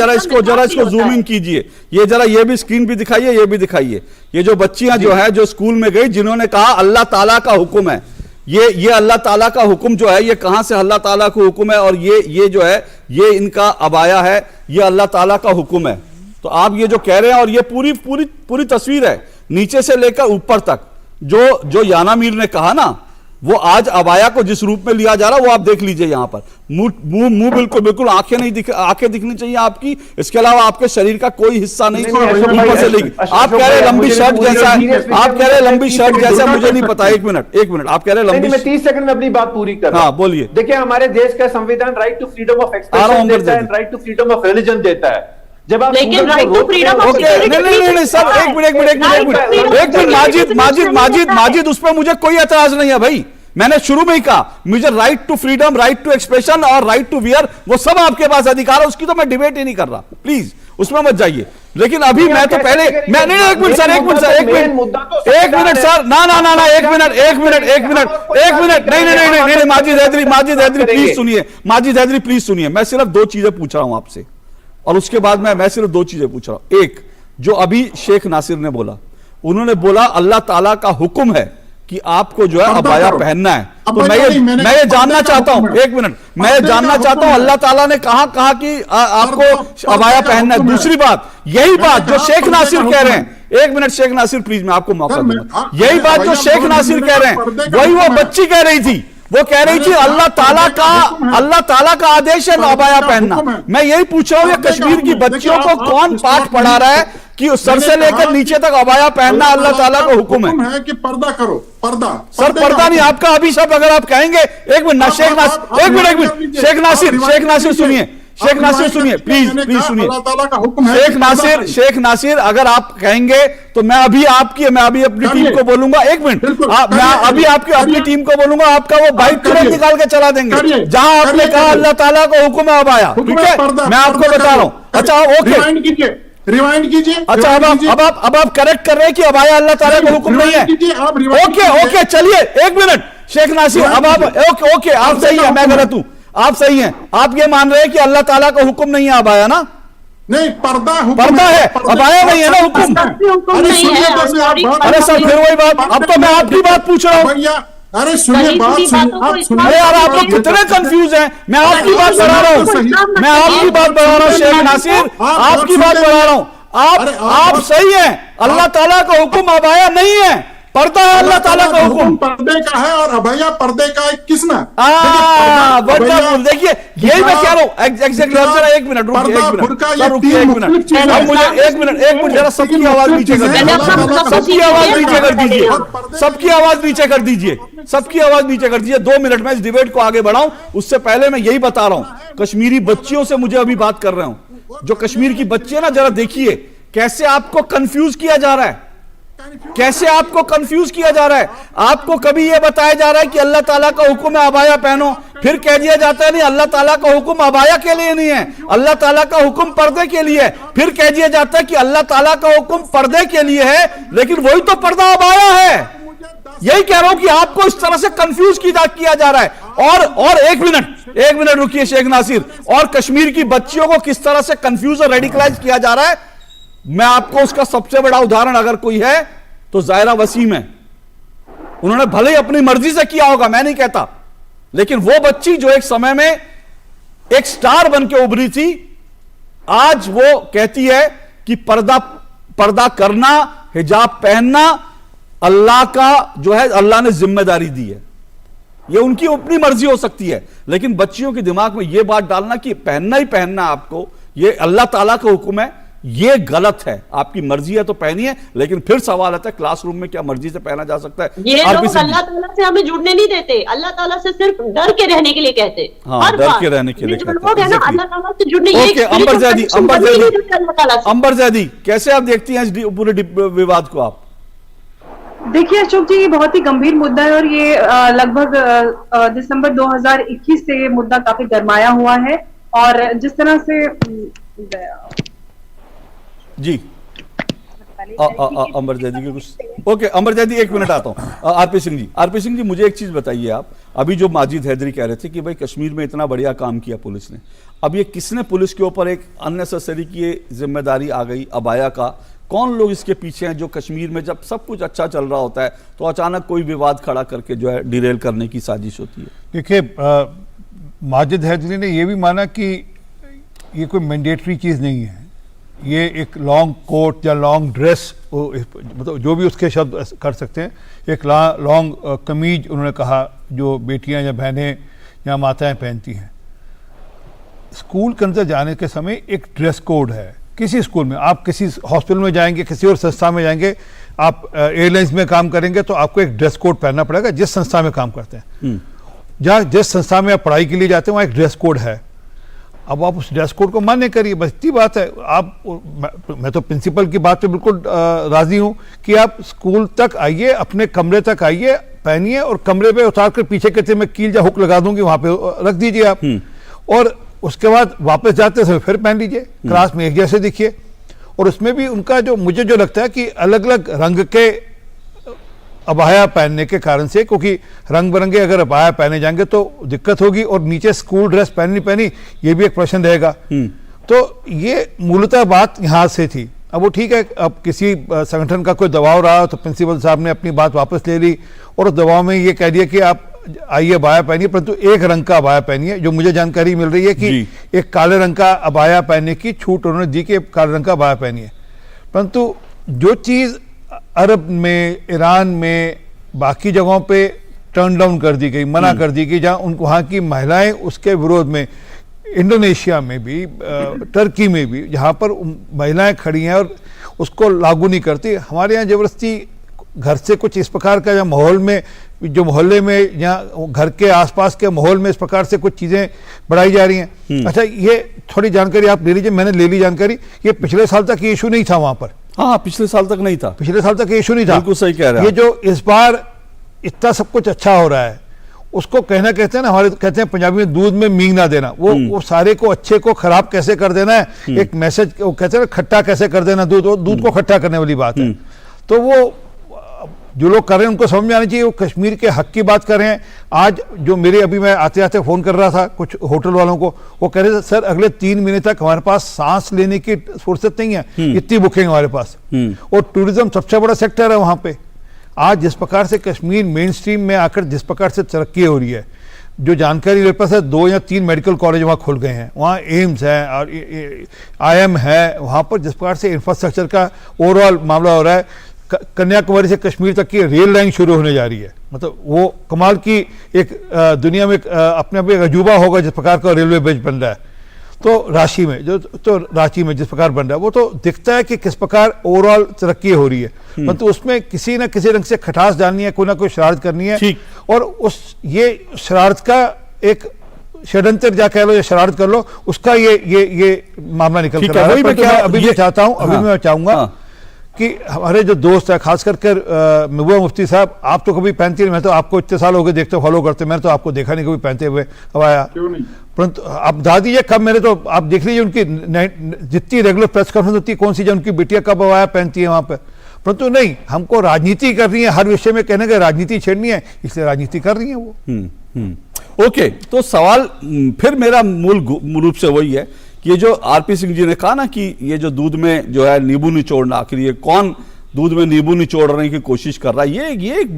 जरा इसको जूम इन कीजिए, ये जरा, ये भी स्क्रीन भी दिखाइए, ये भी दिखाइए। ये जो बच्चियां जो है, जो स्कूल में गई, जिन्होंने कहा अल्लाह ताला का हुक्म है, ये अल्लाह ताला का हुक्म जो है, ये कहां से अल्लाह ताला का हुक्म है, और ये जो है ये इनका अबाया है, ये अल्लाह ताला का हुक्म है। तो आप ये जो कह रहे हैं, और ये पूरी पूरी पूरी तस्वीर है नीचे से लेकर ऊपर तक, जो याना मीर ने कहा ना, वो आज अबाया को जिस रूप में लिया जा रहा है वो आप देख लीजिए। यहां पर मुंह बिल्कुल आंखें दिखनी चाहिए आपकी, इसके अलावा आपके शरीर का कोई हिस्सा नहीं ऊपर से लेकर। आप कह रहे लंबी शर्ट जैसा है, आप कह रहे लंबी शर्ट जैसा, मुझे नहीं पता। एक मिनट, आप कह रहे लंबी, मैं 30 सेकंड में अपनी बात पूरी कर रहा हूं। हाँ बोलिए। देखिए, हमारे देश का संविधान right to freedom of expression देता है, right to freedom of religion देता है। जब आप लेकिन राइट टू फ्रीडम ऑफ नहीं सर, एक मिनट माजिद, उस पर मुझे कोई एतराज नहीं है भाई। मैंने शुरू में ही कहा, मुझे right to freedom, right to expression और राइट टू वियर, वो सब आपके पास अधिकार है, उसकी तो मैं डिबेट ही नहीं कर रहा, प्लीज उसमें मत जाइए। लेकिन अभी मैं तो पहले मैं नहीं, एक मिनट सर, एक मिनट सर, एक मिनट नहीं, माजिद हैदरी प्लीज सुनिए। मैं सिर्फ दो चीजें पूछ रहा हूं आपसे, और उसके बाद मैं सिर्फ दो चीजें पूछ रहा हूं। एक, जो अभी शेख नासिर ने बोला, उन्होंने बोला अल्लाह ताला का हुक्म है कि आपको जो है अबाया पहनना है। तो मैं ये जानना चाहता हूं, एक मिनट, मैं ये जानना चाहता हूं अल्लाह ताला ने कहा कि आपको अबाया पहनना है। दूसरी बात, यही बात जो शेख नासिर कह रहे हैं, एक मिनट शेख नासिर प्लीज, मैं आपको मौका दूंगा। यही बात जो शेख नासिर कह रहे हैं, वही वो बच्ची कह रही थी। वो कह रही थी अल्लाह ताला का आदेश है अबाया पहनना। मैं यही पूछ रहा हूं, ये कश्मीर की बच्चियों को कौन पाठ पढ़ा रहा है कि सर से लेकर नीचे तक अबाया पहनना अल्लाह ताला का हुक्म है कि पर्दा करो, पर्दा। सर पर्दा नहीं, आपका अभी सब अगर आप कहेंगे, एक मिनट शेख नासिर सुनिए, प्लीज सुनिए। शेख नासिर अगर आप कहेंगे तो मैं अभी अपनी टीम को बोलूंगा, एक मिनट, मैं अभी आपकी अपनी टीम को बोलूंगा, आपका वो बाइक तुरंत निकाल के चला देंगे जहां आपने कहा अल्लाह ताला का हुक्म है अबाया, ठीक है? मैं आपको बता रहा हूं। अच्छा ओके, रिवाइंड कीजिए। अच्छा अब आप करेक्ट कर रहे हैं कि अबाया अल्लाह ताला का हुक्म नहीं है। ओके चलिए, एक मिनट शेख नासिर, अब आप ओके आप सही है, मैं गलत हूं, आप सही हैं। आप ये मान रहे हैं कि अल्लाह ताला का हुक्म नहीं है अबाया ना? नहीं, पर्दा है, अबाया नहीं है ना हुक्म। अरे सर फिर वही बात, अब तो मैं आपकी बात पूछ रहा हूँ। अरे सुनिए बात, अरे यार आप लोग कितने कंफ्यूज हैं। मैं आपकी बात बढ़ा रहा हूँ, शेख नासिर आपकी बात बढ़ा रहा हूँ। आप सही हैं, अल्लाह ताला का हुक्म अबाया नहीं है, पर्दा है अल्लाह ताला का हुक्म। पर्दे का है और अबाया पर्दे का है, किसमें? देखिए यही मैं कह रहा हूँ एग्जैक्टली। एक मिनट रुकिए, एक मिनट जरा सबकी आवाज नीचे कर दीजिए, सबकी आवाज नीचे कर दीजिए। 2 मिनट में इस डिबेट को आगे बढ़ाऊं, उससे पहले मैं यही बता रहा हूं, कश्मीरी बच्चियों से मुझे अभी बात कर रहा हूं, जो कश्मीर की बच्ची है ना, जरा देखिए कैसे आपको कंफ्यूज किया जा रहा है, कैसे आपको कंफ्यूज किया जा रहा है। आपको कभी यह बताया जा रहा है कि अल्लाह ताला का हुक्म है अबाया पहनो, फिर कह दिया जाता है नहीं अल्लाह ताला का हुक्म अबाया के लिए नहीं है, अल्लाह ताला का हुक्म पर्दे के लिए है। फिर कह दिया जाता है कि अल्लाह ताला का हुक्म पर्दे के लिए है, लेकिन वही तो पर्दा अबाया है। यही कह रहा हूं कि आपको इस तरह से कंफ्यूज किया जा रहा है। और एक मिनट रुकिए शेख नासिर, और कश्मीर की बच्चियों को किस तरह से कंफ्यूज और रेडिकलाइज किया जा रहा है, मैं आपको उसका सबसे बड़ा उदाहरण अगर कोई है तो जायरा वसीम है। उन्होंने भले ही अपनी मर्जी से किया होगा, मैं नहीं कहता, लेकिन वो बच्ची जो एक समय में एक स्टार बन के उभरी थी, आज वो कहती है कि पर्दा करना, हिजाब पहनना अल्लाह का जो है, अल्लाह ने जिम्मेदारी दी है। ये उनकी अपनी मर्जी हो सकती है, लेकिन बच्चियों के दिमाग में यह बात डालना कि पहनना ही पहनना आपको, ये अल्लाह ताला का हुक्म है, ये गलत है। आपकी मर्जी है तो पहनिए, लेकिन फिर सवाल आता है क्लासरूम में क्या मर्जी से पहना जा सकता है? ये लोग अल्लाह ताला से हमें जुड़ने नहीं देते, अल्लाह ताला से सिर्फ डर के रहने के लिए कहते हैं। हाँ, डर के रहने के लिए कहते हैं। अल्लाह ताला से जुड़ने, ओके, अंबर जैदी कैसे आप देखती हैं इस पूरे विवाद को? आप देखिए अशोक जी, ये बहुत ही गंभीर मुद्दा है, और ये लगभग दिसंबर 2021 से ये मुद्दा काफी गरमाया हुआ है। और जिस तरह से जी अंबर जैदी के कुछ ओके, अंबर जैदी 1 मिनट आता हूं। आरपी सिंह जी मुझे एक चीज बताइए, आप अभी जो माजिद हैदरी कह रहे थे कि भाई कश्मीर में इतना बढ़िया काम किया पुलिस ने, अब ये किसने पुलिस के ऊपर एक अननेसेसरी की जिम्मेदारी आ गई अबाया का? कौन लोग इसके पीछे हैं जो कश्मीर में जब सब कुछ अच्छा चल रहा होता है तो अचानक कोई विवाद खड़ा करके जो है डिरेल करने की साजिश होती है? देखिए, माजिद हैदरी ने यह भी माना कि ये कोई मैंडेटरी चीज़ नहीं है, ये एक लॉन्ग कोट या लॉन्ग ड्रेस, मतलब जो भी उसके शब्द कर सकते हैं, एक लॉन्ग कमीज उन्होंने कहा जो बेटियां या बहनें या माताएं पहनती हैं। स्कूल के अंदर जाने के समय एक ड्रेस कोड है। किसी स्कूल में, आप किसी हॉस्पिटल में जाएंगे, किसी और संस्था में जाएंगे, आप एयरलाइंस में काम करेंगे तो आपको एक ड्रेस कोड पहनना पड़ेगा जिस संस्था में काम करते हैं। जहाँ जिस संस्था में आप पढ़ाई के लिए जाते हैं वहाँ एक ड्रेस कोड है। अब आप उस ड्रेस कोड को मान्य करिए, बस इतनी बात है। मैं तो प्रिंसिपल की बात पे बिल्कुल राजी हूँ कि आप स्कूल तक आइए, अपने कमरे तक आइए, पहनिए और कमरे पे उतार कर पीछे कहते मैं कील या हुक लगा दूंगी वहां पे रख दीजिए आप, और उसके बाद वापस जाते समय फिर पहन लीजिए, क्लास में एक जैसे दिखिए। और उसमें भी उनका जो मुझे जो लगता है कि अलग अलग रंग के अबाया पहनने के कारण से, क्योंकि रंग बिरंगे अगर अबाया पहने जाएंगे तो दिक्कत होगी और नीचे स्कूल ड्रेस पहनी ये भी एक प्रश्न रहेगा। तो ये मूलतः बात यहाँ से थी। अब वो ठीक है, अब किसी संगठन का कोई दबाव रहा तो प्रिंसिपल साहब ने अपनी बात वापस ले ली और उस दबाव में ये कह दिया कि आप आइए अबाया पहनिए, परंतु एक रंग का अबाया पहनिए। जो मुझे जानकारी मिल रही है कि एक काले रंग का अबाया पहनने की छूट उन्होंने दी कि काले रंग का अबाया पहनिए। परंतु जो चीज़ अरब में, ईरान में, बाकी जगहों पे टर्न डाउन कर दी गई, मना कर दी गई, जहाँ उनको वहाँ की महिलाएं उसके विरोध में, इंडोनेशिया में भी, टर्की में भी, जहाँ पर महिलाएं खड़ी हैं और उसको लागू नहीं करती। हमारे यहाँ ज़बरदस्ती घर से कुछ इस प्रकार का, या माहौल में, जो मोहल्ले में या घर के आसपास के माहौल में इस प्रकार से कुछ चीज़ें बढ़ाई जा रही हैं। अच्छा, ये थोड़ी जानकारी आप ले लीजिए, मैंने ले ली जानकारी, ये पिछले साल तक ये इशू नहीं था वहाँ पर। हाँ, पिछले साल तक नहीं था, पिछले साल तक ये इशू नहीं था। बिल्कुल सही कह रहे हैं। ये जो इस बार इतना सब कुछ अच्छा हो रहा है, उसको कहना कहते हैं ना, हमारे कहते हैं पंजाबी में दूध में मींग ना देना। वो सारे को अच्छे को खराब कैसे कर देना है, एक मैसेज, वो कहते हैं ना खट्टा कैसे कर देना दूध को खट्टा करने वाली बात है। तो वो जो लोग कर रहे हैं उनको समझ में आनी चाहिए, वो कश्मीर के हक की बात कर रहे हैं। आज जो मेरे, अभी मैं आते आते फोन कर रहा था कुछ होटल वालों को, वो कह रहे थे सर अगले 3 महीने तक हमारे पास सांस लेने की फुर्सत नहीं है, इतनी बुकिंग हमारे पास। और टूरिज्म सबसे बड़ा सेक्टर है वहाँ पे। आज जिस प्रकार से कश्मीर मेन स्ट्रीम में आकर जिस प्रकार से तरक्की हो रही है, जो जानकारी मेरे पास है 2 या 3 मेडिकल कॉलेज वहाँ खुल गए हैं, वहाँ एम्स है और IIM है। वहाँ पर जिस प्रकार से इंफ्रास्ट्रक्चर का ओवरऑल मामला हो रहा है, कन्याकुमारी से कश्मीर तक की रेल लाइन शुरू होने जा रही है। मतलब वो कमाल की एक दुनिया में अपने आप एक अजूबा होगा जिस प्रकार का रेलवे ब्रिज बन रहा है। तो रांची में जिस प्रकार बन रहा है, वो तो दिखता है कि किस प्रकार ओवरऑल तरक्की हो रही है। परंतु उसमें किसी न किसी रंग से खटास डालनी है, कोई ना कोई शरारत करनी है, और ये शरारत का एक षड्यंत्र जा कह लो या शरारत कर लो, उसका ये मामला निकल कर आ रहा है। अभी मैं चाहूंगा कि हमारे जो दोस्त है, खास करके महबूबा मुफ्ती साहब, आप तो कभी पहनती नहीं, मैं तो आपको इतने साल हो गए देखते फॉलो करते, मैंने तो आपको देखा नहीं कभी पहनते हुए अबाया। परंतु आप बता दीजिए कब, मैंने तो आप देख लीजिए उनकी जितनी रेगुलर प्रेस कॉन्फ्रेंस होती है, कौन सी, जो उनकी बेटियां कब अबाया पहनती है वहाँ पर। परंतु नहीं, हमको राजनीति करनी है, हर विषय में कहने का राजनीति छेड़नी है, इसलिए राजनीति कर रही है वो। ओके, तो सवाल फिर मेरा मूल रूप से वही है कि ये जो आरपी सिंह जी ने कहा ना कि ये जो दूध में जो है नींबू निचोड़ना, आखिर ये कौन दूध में नींबू निचोड़ने की कोशिश कर रहा है, ये एक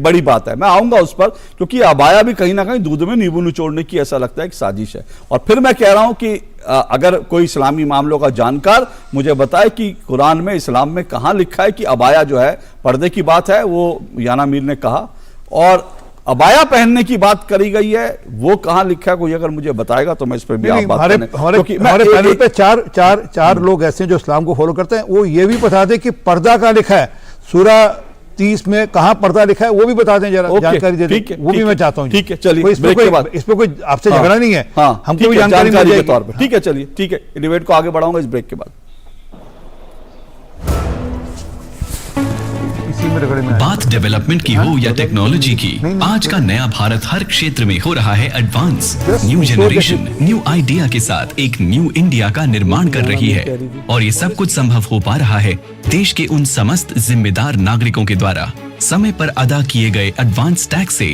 बड़ी बात है। मैं आऊंगा उस पर, क्योंकि अबाया भी कहीं ना कहीं दूध में नींबू निचोड़ने की ऐसा लगता है एक साजिश है। और फिर मैं कह रहा हूं कि अगर कोई इस्लामी मामलों का जानकार मुझे बताए कि कुरान में, इस्लाम में कहां लिखा है कि अबाया जो है पर्दे की बात है, वो याना मीर ने कहा, और अबाया पहनने की बात करी गई है, वो कहां लिखा है, कोई अगर मुझे बताएगा तो मैं इस पर भी आप बात करें। हमारे पैनल पे चार लोग ऐसे हैं जो इस्लाम को फॉलो करते हैं, वो ये भी बता दें कि पर्दा कहां लिखा है, सूरा 30 में कहां पर्दा लिखा है, वो भी बता दें जरा, जानकारी दे दें, वो भी मैं चाहता हूं। ठीक है, चलिए, इस पे कोई आपसे झगड़ा नहीं है, हमको भी जानकारी के तौर पर। ठीक है, चलिए, ठीक है, डिबेट को आगे बढ़ाऊंगा इस ब्रेक के बाद। बात डेवलपमेंट की हो या टेक्नोलॉजी की, आज का नया भारत हर क्षेत्र में हो रहा है advance. New generation new idea के साथ एक न्यू इंडिया का निर्माण कर रही है, और ये सब कुछ संभव हो पा रहा है देश के उन समस्त जिम्मेदार नागरिकों के द्वारा। समय पर अदा किए गए एडवांस टैक्स से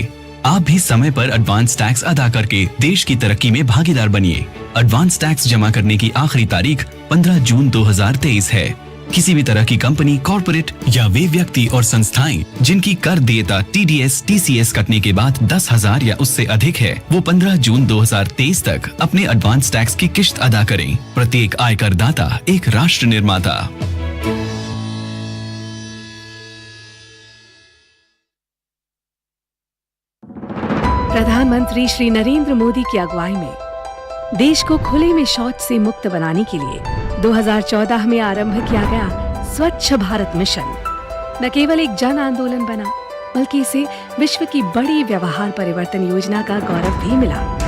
आप भी समय पर एडवांस टैक्स अदा करके देश की तरक्की में भागीदार बनिए। एडवांस टैक्स जमा करने की आखिरी तारीख 15 जून 2023 है। किसी भी तरह की कंपनी, कॉर्पोरेट या वे व्यक्ति और संस्थाएं जिनकी कर देयता TDS, TCS कटने के बाद 10,000 या उससे अधिक है, वो 15 जून 2023 तक अपने एडवांस टैक्स की किश्त अदा करें। प्रत्येक आयकर दाता एक राष्ट्र निर्माता। प्रधानमंत्री श्री नरेंद्र मोदी की अगुवाई में देश को खुले में शौच से मुक्त बनाने के लिए 2014 में आरंभ किया गया स्वच्छ भारत मिशन न केवल एक जन आंदोलन बना, बल्कि इसे विश्व की बड़ी व्यवहार परिवर्तन योजना का गौरव भी मिला।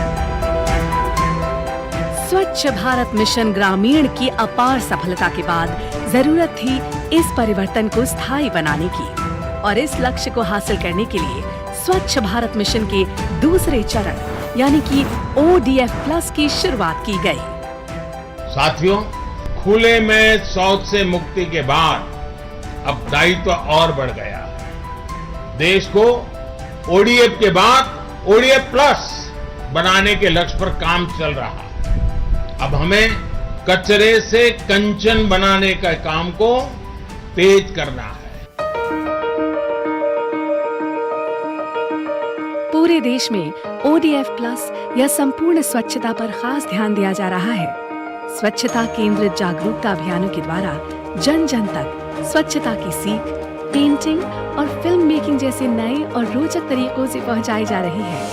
स्वच्छ भारत मिशन ग्रामीण की अपार सफलता के बाद जरूरत थी इस परिवर्तन को स्थायी बनाने की, और इस लक्ष्य को हासिल करने के लिए स्वच्छ भारत मिशन के दूसरे चरण यानी कि ODF+ की शुरुआत की गई। साथियों, खुले में शौच से मुक्ति के बाद अब दायित्व और बढ़ गया है। देश को ODF के बाद ODF+ बनाने के लक्ष्य पर काम चल रहा है। अब हमें कचरे से कंचन बनाने का काम को तेज करना है। पूरे देश में ODF+ या संपूर्ण स्वच्छता पर खास ध्यान दिया जा रहा है। स्वच्छता केंद्रित जागरूकता अभियानों के द्वारा जन जन तक स्वच्छता की सीख, पेंटिंग और फिल्म मेकिंग जैसे नए और रोचक तरीकों से पहुंचाई जा रही है।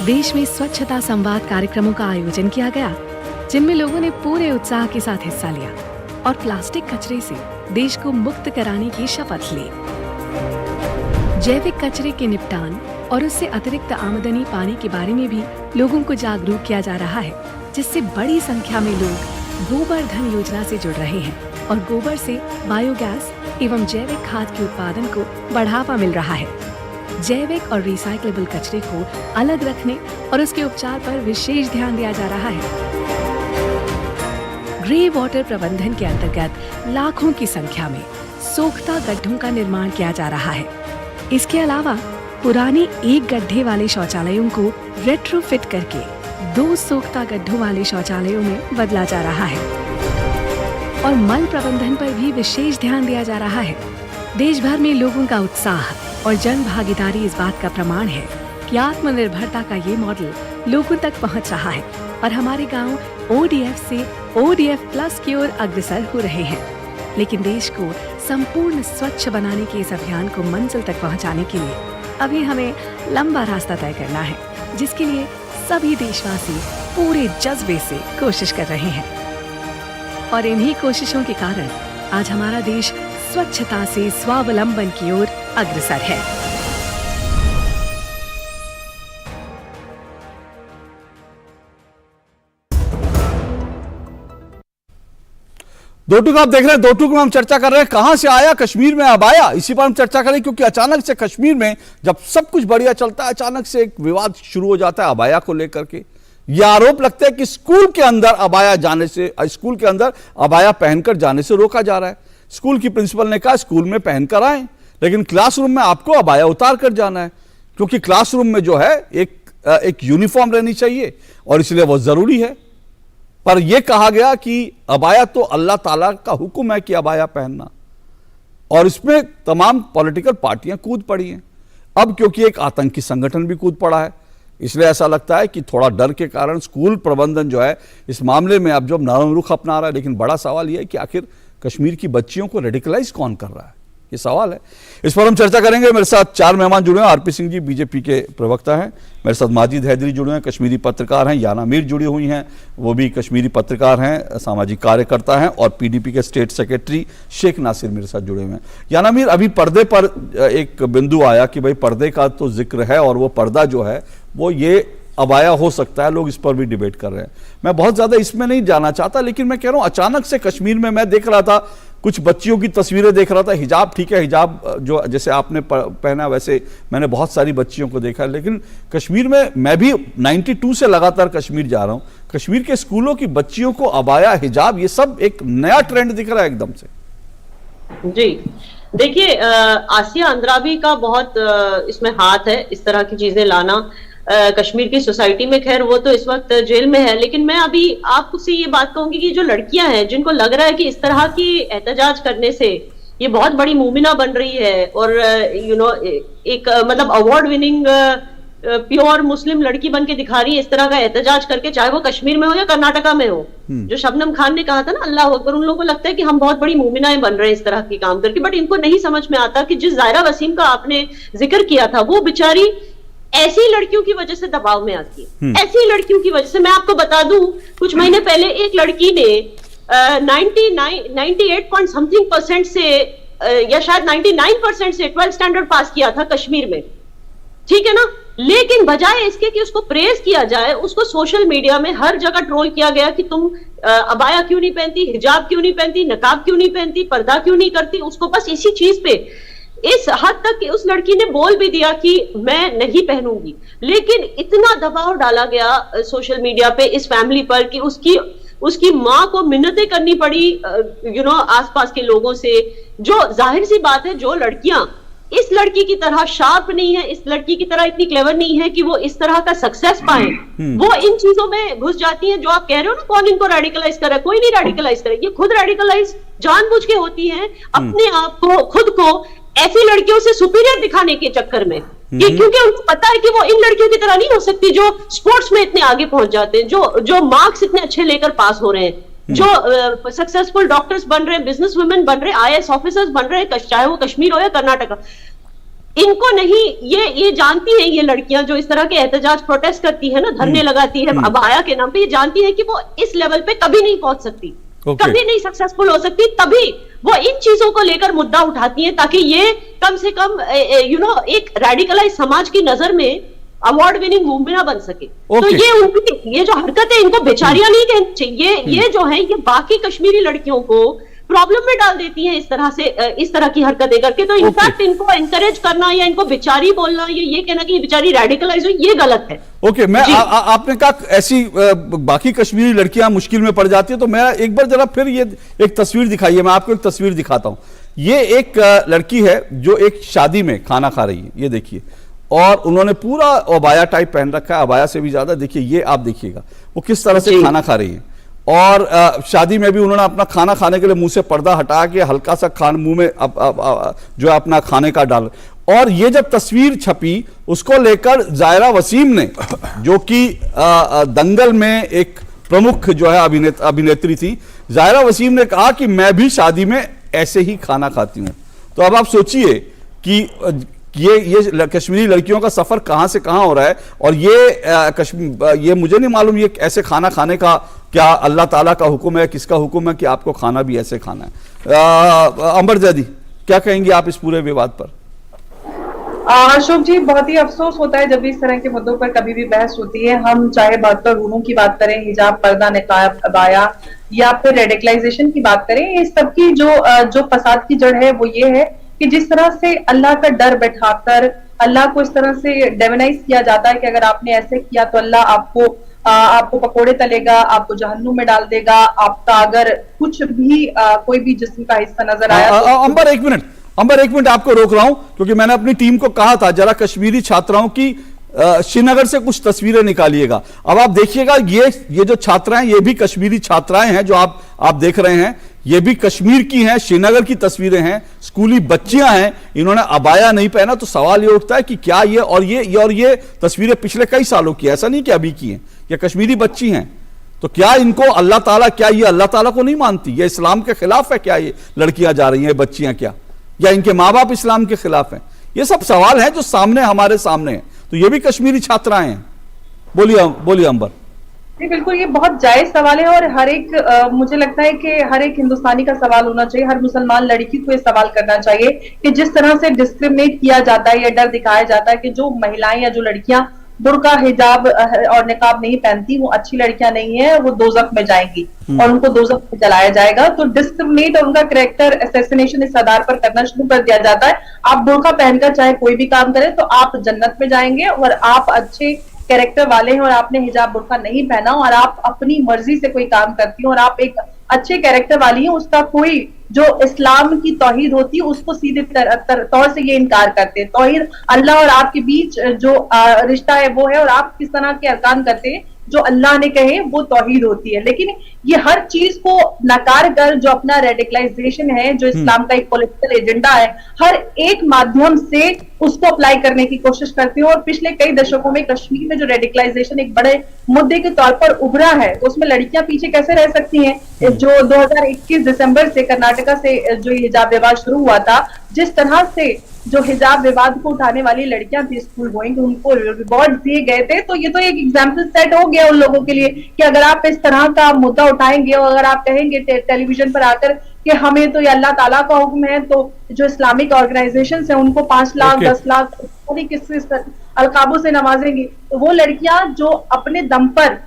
देश में स्वच्छता संवाद कार्यक्रमों का आयोजन किया गया, जिनमें लोगों ने पूरे उत्साह के साथ हिस्सा लिया और प्लास्टिक कचरे से देश को मुक्त कराने की शपथ ली। जैविक कचरे के निपटान और उससे अतिरिक्त आमदनी पाने के बारे में भी लोगों को जागरूक किया जा रहा है, जिससे बड़ी संख्या में लोग गोबर धन योजना से जुड़ रहे हैं और गोबर से बायोगैस एवं जैविक खाद के उत्पादन को बढ़ावा मिल रहा है। जैविक और रिसाइक्लेबल कचरे को अलग रखने और उसके उपचार पर विशेष ध्यान दिया जा रहा है। ग्रे वाटर प्रबंधन के अंतर्गत लाखों की संख्या में सोख्ता गड्ढों का निर्माण किया जा रहा है। इसके अलावा पुराने एक गड्ढे वाले शौचालयों को रेट्रोफिट करके 2 सोख्ता गड्ढों वाले शौचालयों में बदला जा रहा है और मल प्रबंधन पर भी विशेष ध्यान दिया जा रहा है। देश भर में लोगों का उत्साह और जन भागीदारी इस बात का प्रमाण है कि आत्मनिर्भरता का ये मॉडल लोगों तक पहुंच रहा है और हमारे गांव ODF से ODF+ की ओर अग्रसर हो रहे हैं। लेकिन देश को संपूर्ण स्वच्छ बनाने के इस अभियान को मंजिल तक पहुंचाने के लिए अभी हमें लंबा रास्ता तय करना है, जिसके लिए सभी देशवासी पूरे जज्बे से कोशिश कर रहे हैं। और इन्हीं कोशिशों के कारण आज हमारा देश स्वच्छता से स्वावलंबन की ओर अग्रसर है। दो टूक आप देख रहे हैं, दो टूक में हम चर्चा कर रहे हैं कहां से आया कश्मीर में अबाया, इसी पर हम चर्चा करें क्योंकि अचानक से कश्मीर में जब सब कुछ बढ़िया चलता है, अचानक से एक विवाद शुरू हो जाता है अबाया को लेकर के। यह आरोप लगता है कि स्कूल के अंदर अबाया पहनकर जाने से रोका जा रहा है। स्कूल की प्रिंसिपल ने कहा स्कूल में पहनकर आए, लेकिन क्लासरूम में आपको अबाया उतार कर जाना है, क्योंकि क्लासरूम में जो है एक यूनिफॉर्म रहनी चाहिए और इसलिए वो जरूरी है। पर यह कहा गया कि अबाया तो अल्लाह ताला का हुक्म है कि अबाया पहनना, और इसमें तमाम पॉलिटिकल पार्टियां कूद पड़ी हैं। अब क्योंकि एक आतंकी संगठन भी कूद पड़ा है, इसलिए ऐसा लगता है कि थोड़ा डर के कारण स्कूल प्रबंधन जो है इस मामले में अब जो नरम रुख अपना रहा है। लेकिन बड़ा सवाल यह है कि आखिर कश्मीर की बच्चियों को रेडिकलाइज कौन कर रहा है, ये सवाल है। इस पर हम चर्चा करेंगे। मेरे साथ 4 मेहमान जुड़े हैं। आरपी सिंह जी बीजेपी के प्रवक्ता हैं, मेरे साथ माजिद हैदरी जुड़े हैं, कश्मीरी पत्रकार हैं। याना मीर जुड़ी हुई हैं, वो भी कश्मीरी पत्रकार हैं, सामाजिक कार्यकर्ता हैं। और पीडीपी के स्टेट सेक्रेटरी शेख नासिर मेरे साथ जुड़े हुए हैं। याना मीर, अभी पर्दे पर एक बिंदु आया कि भाई पर्दे का तो जिक्र है और वो पर्दा जो है वो ये अबाया हो सकता है, लोग इस पर भी डिबेट कर रहे हैं। मैं बहुत ज्यादा इसमें नहीं जाना चाहता, लेकिन मैं कह रहा हूं अचानक से कश्मीर में मैं देख रहा था कुछ बच्चियों की तस्वीरें देख रहा था। हिजाब ठीक है, हिजाब जो जैसे आपने पहना वैसे मैंने बहुत सारी बच्चियों को देखा, लेकिन कश्मीर में मैं भी 92 से लगातार कश्मीर जा रहा हूं। कश्मीर के स्कूलों की बच्चियों को अबाया, हिजाब, ये सब एक नया ट्रेंड दिख रहा है एकदम से। जी देखिए, आसिया अंद्राबी का बहुत इसमें हाथ है, इस तरह की चीजें लाना। कश्मीर की सोसाइटी में। खैर वो तो इस वक्त जेल में है, लेकिन मैं अभी आपसे ये बात कहूंगी कि जो लड़कियां हैं जिनको लग रहा है कि इस तरह की एहतजाज करने से ये बहुत बड़ी मोमिना बन रही है और एक मतलब अवार्ड विनिंग प्योर मुस्लिम लड़की बन के दिखा रही है इस तरह का एहतजाज करके, चाहे वो कश्मीर में हो या कर्नाटका में हो। जो शबनम खान ने कहा था ना अल्लाह अकबर, उन लोगों को लगता है कि हम बहुत बड़ी मोमिनाएं बन रहे हैं इस तरह की काम करके, बट इनको नहीं समझ में आता कि जिस जायरा वसीम का आपने जिक्र किया था वो बेचारी ऐसी लड़कियों की वजह से दबाव में आती है, ऐसी लड़कियों की वजह से। मैं आपको बता दूं, कुछ महीने पहले एक लड़की ने 98% से या शायद 99% से 12th स्टैंडर्ड पास किया था कश्मीर में, ठीक है ना। लेकिन बजाय इसके कि उसको प्रेज किया जाए, उसको सोशल मीडिया में हर जगह ट्रोल किया गया कि तुम अबाया क्यों नहीं पहनती, हिजाब क्यों नहीं पहनती, नकाब क्यों नहीं पहनती, पर्दा क्यों नहीं करती। उसको बस इसी चीज पे इस हद तक कि उस लड़की ने बोल भी दिया कि मैं नहीं पहनूंगी, लेकिन इतना दबाव डाला गया सोशल मीडिया पे इस फैमिली पर कि उसकी माँ को मिन्नतें करनी पड़ी आसपास के लोगों से। जो जाहिर सी बात है, जो लड़कियां इस लड़की की तरह शार्प नहीं है, इस लड़की की तरह इतनी क्लेवर नहीं है कि वो इस तरह का सक्सेस पाए, वो इन चीजों में घुस जाती हैं। जो आप कह रहे हो ना, कौन इनको रेडिकलाइज कर रहा है, कोई नहीं रेडिकलाइज करे, ये खुद रेडिकलाइज जानबूझ के होती हैं अपने आप को, खुद को ऐसी लड़कियों से सुपीरियर दिखाने के चक्कर में, क्योंकि उनको पता है कि वो इन लड़कियों की तरह नहीं हो सकती जो स्पोर्ट्स में इतने आगे पहुंच जाते हैं, जो मार्क्स इतने अच्छे लेकर पास हो रहे हैं, जो सक्सेसफुल डॉक्टर्स बन रहे हैं, बिजनेस वुमेन बन रहे हैं, IAS ऑफिसर्स बन रहे हैं, चाहे वो कश्मीर हो या कर्नाटका। इनको नहीं, ये जानती हैं, ये लड़कियां जो इस तरह के एहतजाज प्रोटेस्ट करती है ना, धरने लगाती है अबाया के नाम पे, ये जानती है कि वो इस लेवल पे कभी नहीं पहुंच सकती, कभी नहीं सक्सेसफुल हो सकती। तभी वो इन चीजों को लेकर मुद्दा उठाती हैं ताकि ये कम से कम एक रेडिकलाइज समाज की नजर में अवार्ड विनिंग मोमिना बन सके। तो ये उनकी ये जो हरकत है, इनको बेचारियां नहीं कहनी चाहिए, ये जो है ये बाकी कश्मीरी लड़कियों को प्रॉब्लम में डाल देती है इस तरह से, इस तरह की हरकतें करके। तो इनफैक्ट इनको एनकरेज करना या इनको बेचारी बोलना, ये कहना कि ये बेचारी रेडिकलाइज हुई, ये गलत है। ओके, मैं आपने कहा ऐसी बाकी कश्मीरी लड़कियां मुश्किल में पड़ जाती है, तो मैं एक बार जरा फिर ये एक तस्वीर दिखाइए, मैं आपको एक तस्वीर दिखाता हूं। ये एक लड़की है जो एक शादी में खाना खा रही है, ये देखिए, और उन्होंने पूरा अबाया टाइप पहन रखा है, अबाया से भी ज्यादा। देखिए, ये आप देखिएगा वो किस तरह से खाना खा रही है, और शादी में भी उन्होंने अपना खाना खाने के लिए मुंह से पर्दा हटा के हल्का सा मुंह में जो है अपना खाने का डाल। और ये जब तस्वीर छपी, उसको लेकर जायरा वसीम ने, जो कि दंगल में एक प्रमुख जो है अभिनेत्री थी, जायरा वसीम ने कहा कि मैं भी शादी में ऐसे ही खाना खाती हूं। तो अब आप सोचिए कि ये कश्मीरी लड़कियों का सफर कहां से कहां हो रहा है। और ये मुझे नहीं मालूम ये ऐसे खाना खाने का क्या अल्लाह ताला का हुक्म है, किसका हुक्म है कि आपको खाना भी ऐसे खाना है। अंबर जैदी, क्या कहेंगे आप इस पूरे विवाद पर? अशोक जी, बहुत ही अफसोस होता है जब इस तरह के मुद्दों पर कभी भी बहस होती है। हम चाहे बदतरूनों की बात करें, हिजाब, पर्दा, निकाब, अबाया, या फिर रेडिकलाइजेशन की बात करें, इस सब की जो फसाद की जड़ है वो ये है कि जिस तरह से अल्लाह का डर बैठाकर अल्लाह को इस तरह से डेमोनाइज किया जाता है कि अगर आपने ऐसे किया तो अल्लाह आपको पकोड़े तलेगा, आपको जहन्नुम में डाल देगा, आपका अगर कुछ भी कोई भी जिस्म का हिस्सा नजर आया। अंबर एक मिनट आपको रोक रहा हूं, क्योंकि मैंने अपनी टीम को कहा था जरा कश्मीरी छात्राओं की श्रीनगर से कुछ तस्वीरें निकालिएगा। अब आप देखिएगा, ये जो छात्राएं, ये भी कश्मीरी छात्राएं हैं जो आप देख रहे हैं, ये भी कश्मीर की हैं, श्रीनगर की तस्वीरें हैं, स्कूली बच्चियां हैं, इन्होंने अबाया नहीं पहना। तो सवाल ये उठता है कि क्या ये तस्वीरें पिछले कई सालों की, ऐसा नहीं कि अभी की हैं, ये कश्मीरी बच्ची हैं, तो क्या इनको अल्लाह ताला, क्या ये अल्लाह ताला को नहीं मानती? ये इस्लाम के खिलाफ है क्या ये लड़कियां जा रही हैं, बच्चियां, क्या या इनके माँ बाप इस्लाम के खिलाफ हैं? ये सब सवाल हैं जो हमारे सामने हैं। तो ये भी कश्मीरी छात्राएं हैं। बोलिए अंबर। बिल्कुल, ये बहुत जायज सवाल है और हर एक मुझे लगता है कि हर एक हिंदुस्तानी का सवाल होना चाहिए, हर मुसलमान लड़की को ये सवाल करना चाहिए कि जिस तरह से डिस्क्रिमिनेट किया जाता है या डर दिखाया जाता है कि जो महिलाएं या जो लड़कियां बुर्का, हिजाब और निकाब नहीं पहनती वो अच्छी लड़कियां नहीं है, वो दोजख में जाएंगी और उनको दोजख में जलाया जाएगा। तो डिस्क्रिमिनेट और उनका कैरेक्टर असैसिनेशन इस आधार पर करना शुरू कर दिया जाता है। आप बुर्का पहनकर चाहे कोई भी काम करें तो आप जन्नत में जाएंगे, और आप अच्छे कैरेक्टर वाले हैं और आपने हिजाब बुर्का नहीं पहना और आप अपनी मर्जी से कोई काम करती हैं और आप एक अच्छे कैरेक्टर वाली हैं, उसका कोई जो इस्लाम की तौहीद होती है उसको सीधे तौर से ये इनकार करते हैं। तौहीद अल्लाह और आपके बीच जो रिश्ता है वो है, और आप किस तरह के अरकान करते हैं जो अल्लाह ने कहे वो तौहीद होती है। लेकिन ये हर चीज को नकार कर जो अपना रेडिकलाइजेशन है, जो इस्लाम का एक पॉलिटिकल एजेंडा है, हर एक माध्यम से उसको अप्लाई करने की कोशिश करते हैं। और पिछले कई दशकों में कश्मीर में जो रेडिकलाइजेशन एक बड़े मुद्दे के तौर पर उभरा है, तो उसमें लड़कियां पीछे कैसे रह सकती हैं? जो 2021 दिसंबर से कर्नाटका से जो हिजाब विवाद शुरू हुआ था, जिस तरह से जो हिजाब विवाद को उठाने वाली लड़कियां थी स्कूल गोइंग, उनको रिवॉर्ड दिए गए थे, तो ये तो एक एग्जाम्पल सेट हो गया उन लोगों के लिए कि अगर आप इस तरह का मुद्दा उठाएंगे और अगर आप कहेंगे टेलीविजन पर आकर कि हमें तो ये अल्लाह ताला का हुक्म है, तो जो इस्लामिक ऑर्गेनाइजेशन है उनको 5 लाख 10 लाख किस अलकाबों से नवाजेंगी, तो वो लड़कियां जो अपने दम पर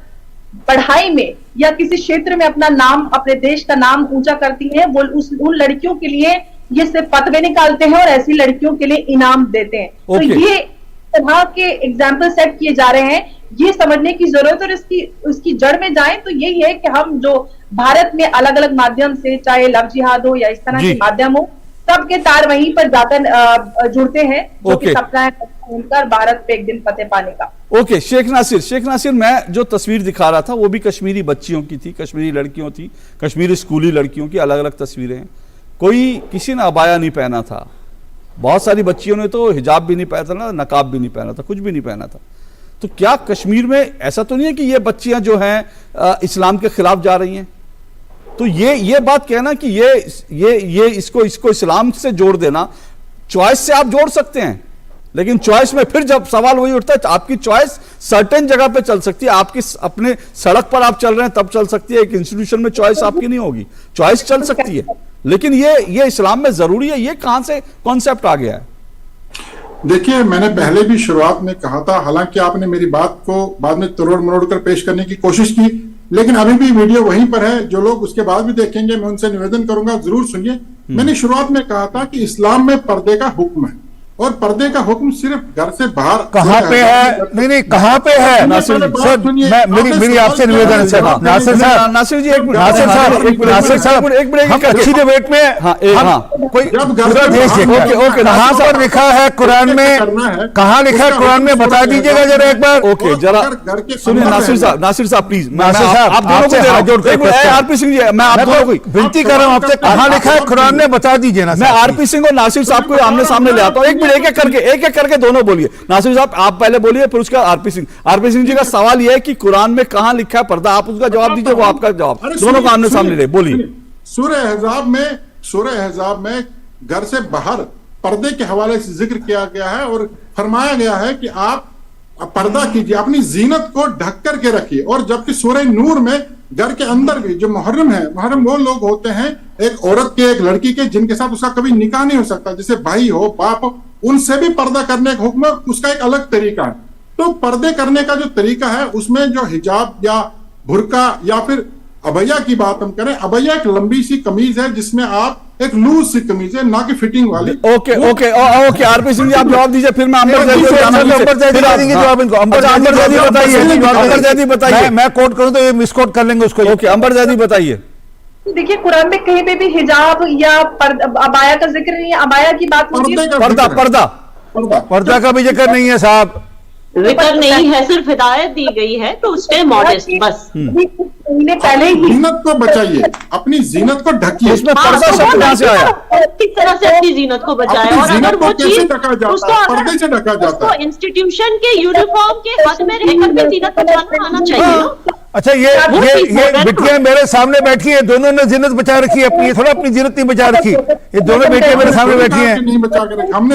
पढ़ाई में या किसी क्षेत्र में अपना नाम, अपने देश का नाम ऊंचा करती हैं, वो उन लड़कियों के लिए ये सिर्फ फतवे निकालते हैं और ऐसी लड़कियों के लिए इनाम देते हैं। तो ये तरह के एग्जाम्पल सेट किए जा रहे हैं, ये समझने की जरूरत, और इसकी जड़ में जाएं तो यही है कि हम जो भारत में अलग अलग माध्यम से, चाहे लव जिहाद हो या इस तरह के माध्यम हो, सबके तार वहीं पर जाकर जुड़ते हैं, जो कि सपना है उनका भारत पे एक दिन फतेह पाने का। ओके, शेख नासिर, मैं जो तस्वीर दिखा रहा था वो भी कश्मीरी बच्चियों की थी, कश्मीरी लड़कियों थी, कश्मीरी स्कूली लड़कियों की अलग अलग तस्वीरें हैं। किसी ने अबाया नहीं पहना था, बहुत सारी बच्चियों ने तो हिजाब भी नहीं पहना था, नकाब भी नहीं पहना था, कुछ भी नहीं पहना था। तो क्या कश्मीर में ऐसा तो नहीं है कि ये बच्चियां जो हैं इस्लाम के खिलाफ जा रही हैं? तो ये बात कहना कि ये इसको इस्लाम से जोड़ देना, चॉइस से आप जोड़ सकते हैं, लेकिन चॉइस में फिर जब सवाल वही उठता है, तो आपकी चॉइस सर्टेन जगह पे चल सकती है, आपकी अपने सड़क पर आप चल रहे हैं तब चल सकती है, एक इंस्टीट्यूशन में चॉइस आपकी नहीं होगी, चॉइस चल सकती है, लेकिन ये इस्लाम में जरूरी है, ये कहां से कॉन्सेप्ट आ गया है? देखिए, मैंने पहले भी शुरुआत में कहा था, हालांकि आपने मेरी बात को बाद में तोड़ मरोड़ कर पेश करने की कोशिश की, लेकिन अभी भी वीडियो वहीं पर है, जो लोग उसके बाद भी देखेंगे मैं उनसे निवेदन करूंगा जरूर सुनिए। मैंने शुरुआत में कहा था कि इस्लाम में पर्दे का हुक्म है, और पर्दे का हुक्म सिर्फ घर से बाहर कहां पे है? नहीं कहां पे है नासिर जी? मेरी आपसे निवेदन है सर, नासिर जी एक मिनट अच्छी डिबेट में कोई पूरा देश ओके, कहां पर लिखा है कुरान में, कहां लिखा है कुरान में, बता दीजिएगा जरा एक बार। ओके, जरा सुनिए नासिर साहब प्लीज, आप दोनों को हाथ जोड़, आरपी सिंह जी मैं आप दोनों को विनती कर रहा हूं आपसे, कहां लिखा है कुरान में बता दीजिए ना। मैं आरपी सिंह और नासिर साहब को आमने सामने ले आता हूं, एक एक करके दोनों बोलिए। नासिर साहब आप पहले बोलिए, फिर उसका आरपी सिंह जी का सवाल यह है कि कुरान में कहां लिखा है पर्दा, आप उसका जवाब दीजिए, वो आपका जवाब, दोनों को आमने सामने ले बोलिए। सूरह अहज़ाब में घर से बाहर पर्दे के हवाले से जिक्र किया गया है और फरमाया गया है कि आप पर्दा कीजिए, अपनी जीनत को ढक करके रखिए। और जबकि सूरह नूर में घर के अंदर भी जो मुहर्रम है, मुहर्रम वो लोग होते हैं एक औरत के, एक लड़की के, जिनके साथ उसका कभी निकाह नहीं हो सकता, जैसे भाई हो, बाप हो, उनसे भी पर्दा करने का हुक्म, उसका एक अलग तरीका है। तो पर्दे करने का जो तरीका है उसमें जो हिजाब या बुर्का या फिर अबैया की बात हम करें, अबैया एक लंबी सी कमीज है जिसमें आप एक लूज सी कमीज है, ना कि फिटिंग वाली। ओके आरपी सिंह जी आप जवाब दीजिए, फिर मैं अंबर जैदी बताइए, मैं कोट करूं तो ये मिसकोट कर लेंगे उसको। ओके, अंबर जैदी बताइए। देखिए, कुरान में कहीं पे भी हिजाब या अबाया का जिक्र नहीं है, अबाया की बात होती है, पर्दा का भी जिक्र नहीं है साहब, जिक्र नहीं है, सिर्फ हिदायत दी गई है तो उससे मॉडेस्ट बस। पहले ही जीनत को बचाइए, अपनी जीनत को ढकिए, उसमें पर्दा शब्द कहां से आया? किस तरह से अपनी जीनत को बचाए, और अगर वो चीज पर्दे से ढका जाता उसको इंस्टीट्यूशन के यूनिफॉर्म के हद में रहकर भी जीनत बचाना आना चाहिए। अच्छा, ये बेटियां मेरे सामने बैठी हैं, दोनों ने जीनत बचा रखी है अपनी, थोड़ा अपनी जीनत नहीं बचा रखी, ये दोनों बेटियां मेरे सामने बैठी हैं, नहीं बचा के रखा हमने,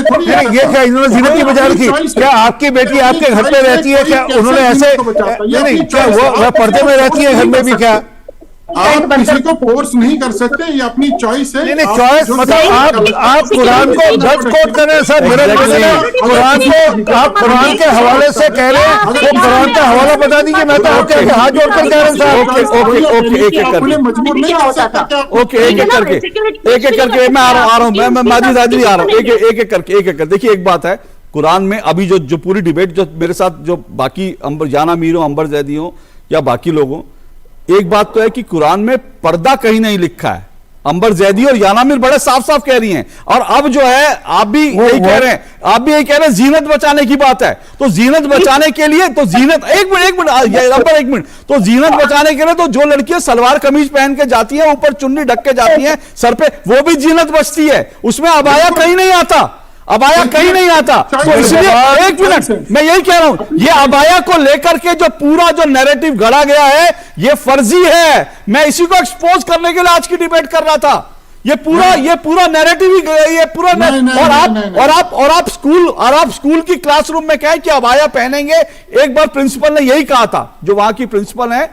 ये क्या इन्होंने जीनत नहीं बचा रखी? क्या आपकी बेटी आपके घर पे रहती है? क्या उन्होंने ऐसे नहीं, क्या वो पर्दे में रहती है घर में भी? क्या आप किसी को फोर्स नहीं कर सकते, ये अपनी चॉइस है। नहीं, चॉइस मतलब आप कुरान को गलत कोट कर रहे हैं सर, मेरे कुरान को आप कुरान के हवाले से कह रहे हैं, वो कुरान का हवाला बता दीजिए, मैं तो आपके हाथ जोड़कर कह रहे हैं सर। ओके, एक एक करके मजबूर नहीं हो सकता। ओके, एक एक करके मैं आ रहा हूँ, मैं माजिद आदिल आ रहा हूँ, एक एक करके। देखिए, एक बात है, कुरान में अभी जो पूरी डिबेट जो मेरे साथ जो बाकी जाना मीर हो, अंबर जैदी हो या बाकी लोगों, एक बात तो है कि कुरान में पर्दा कहीं नहीं लिखा है, अंबर जैदी और याना मीर बड़े साफ साफ कह रही हैं। और अब जो है आप भी यही कह रहे हैं, आप भी यही कह रहे हैं जीनत बचाने की बात है। तो जीनत बचाने के लिए तो जीनत, एक मिनट अंबर एक मिनट, तो जीनत बचाने के लिए तो जो लड़कियां सलवार कमीज पहन के जाती हैं, ऊपर चुन्नी ढक के जाती हैं सर पे, वो भी जीनत बचती है, उसमें अबाया कहीं नहीं आता, अबाया कहीं नहीं आता। तो इसलिए एक मिनट मैं यही कह रहा हूं, ये अबाया को लेकर के जो पूरा जो नैरेटिव गढ़ा गया है ये फर्जी है। मैं इसी को एक्सपोज करने के लिए आज की डिबेट कर रहा था। ये पूरा नैरेटिव ही ये पूरा और आप स्कूल की क्लासरूम में कहें कि अबाया पहनेंगे। एक बार प्रिंसिपल ने यही कहा था, जो वहां की प्रिंसिपल है,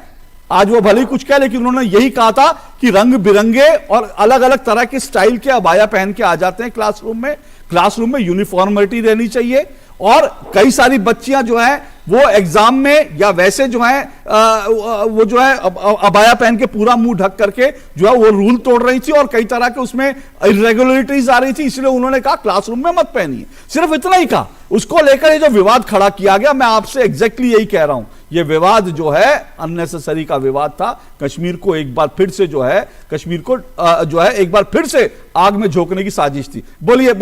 आज वो भले ही कुछ कहे लेकिन उन्होंने यही कहा था कि रंग बिरंगे और अलग अलग तरह के स्टाइल के अबाया पहन के आ जाते हैं क्लासरूम में यूनिफॉर्मिटी रहनी चाहिए। और कई सारी बच्चियां जो है वो एग्जाम में या वैसे जो है वो जो है अबाया पहन के पूरा मुंह ढक करके जो है वो रूल तोड़ रही थी और कई तरह के उसमें इरेगुलरिटीज आ रही थी, इसलिए उन्होंने कहा क्लासरूम में मत पहनिए। सिर्फ इतना ही कहा। उसको लेकर ये जो विवाद खड़ा किया गया, मैं आपसे एग्जैक्टली यही कह रहा हूं, ये विवाद जो है अननेसेसरी का विवाद था। कश्मीर को एक बार फिर से जो है कश्मीर को जो है एक बार फिर से आग में झोंकने की साजिश थी। बोलिए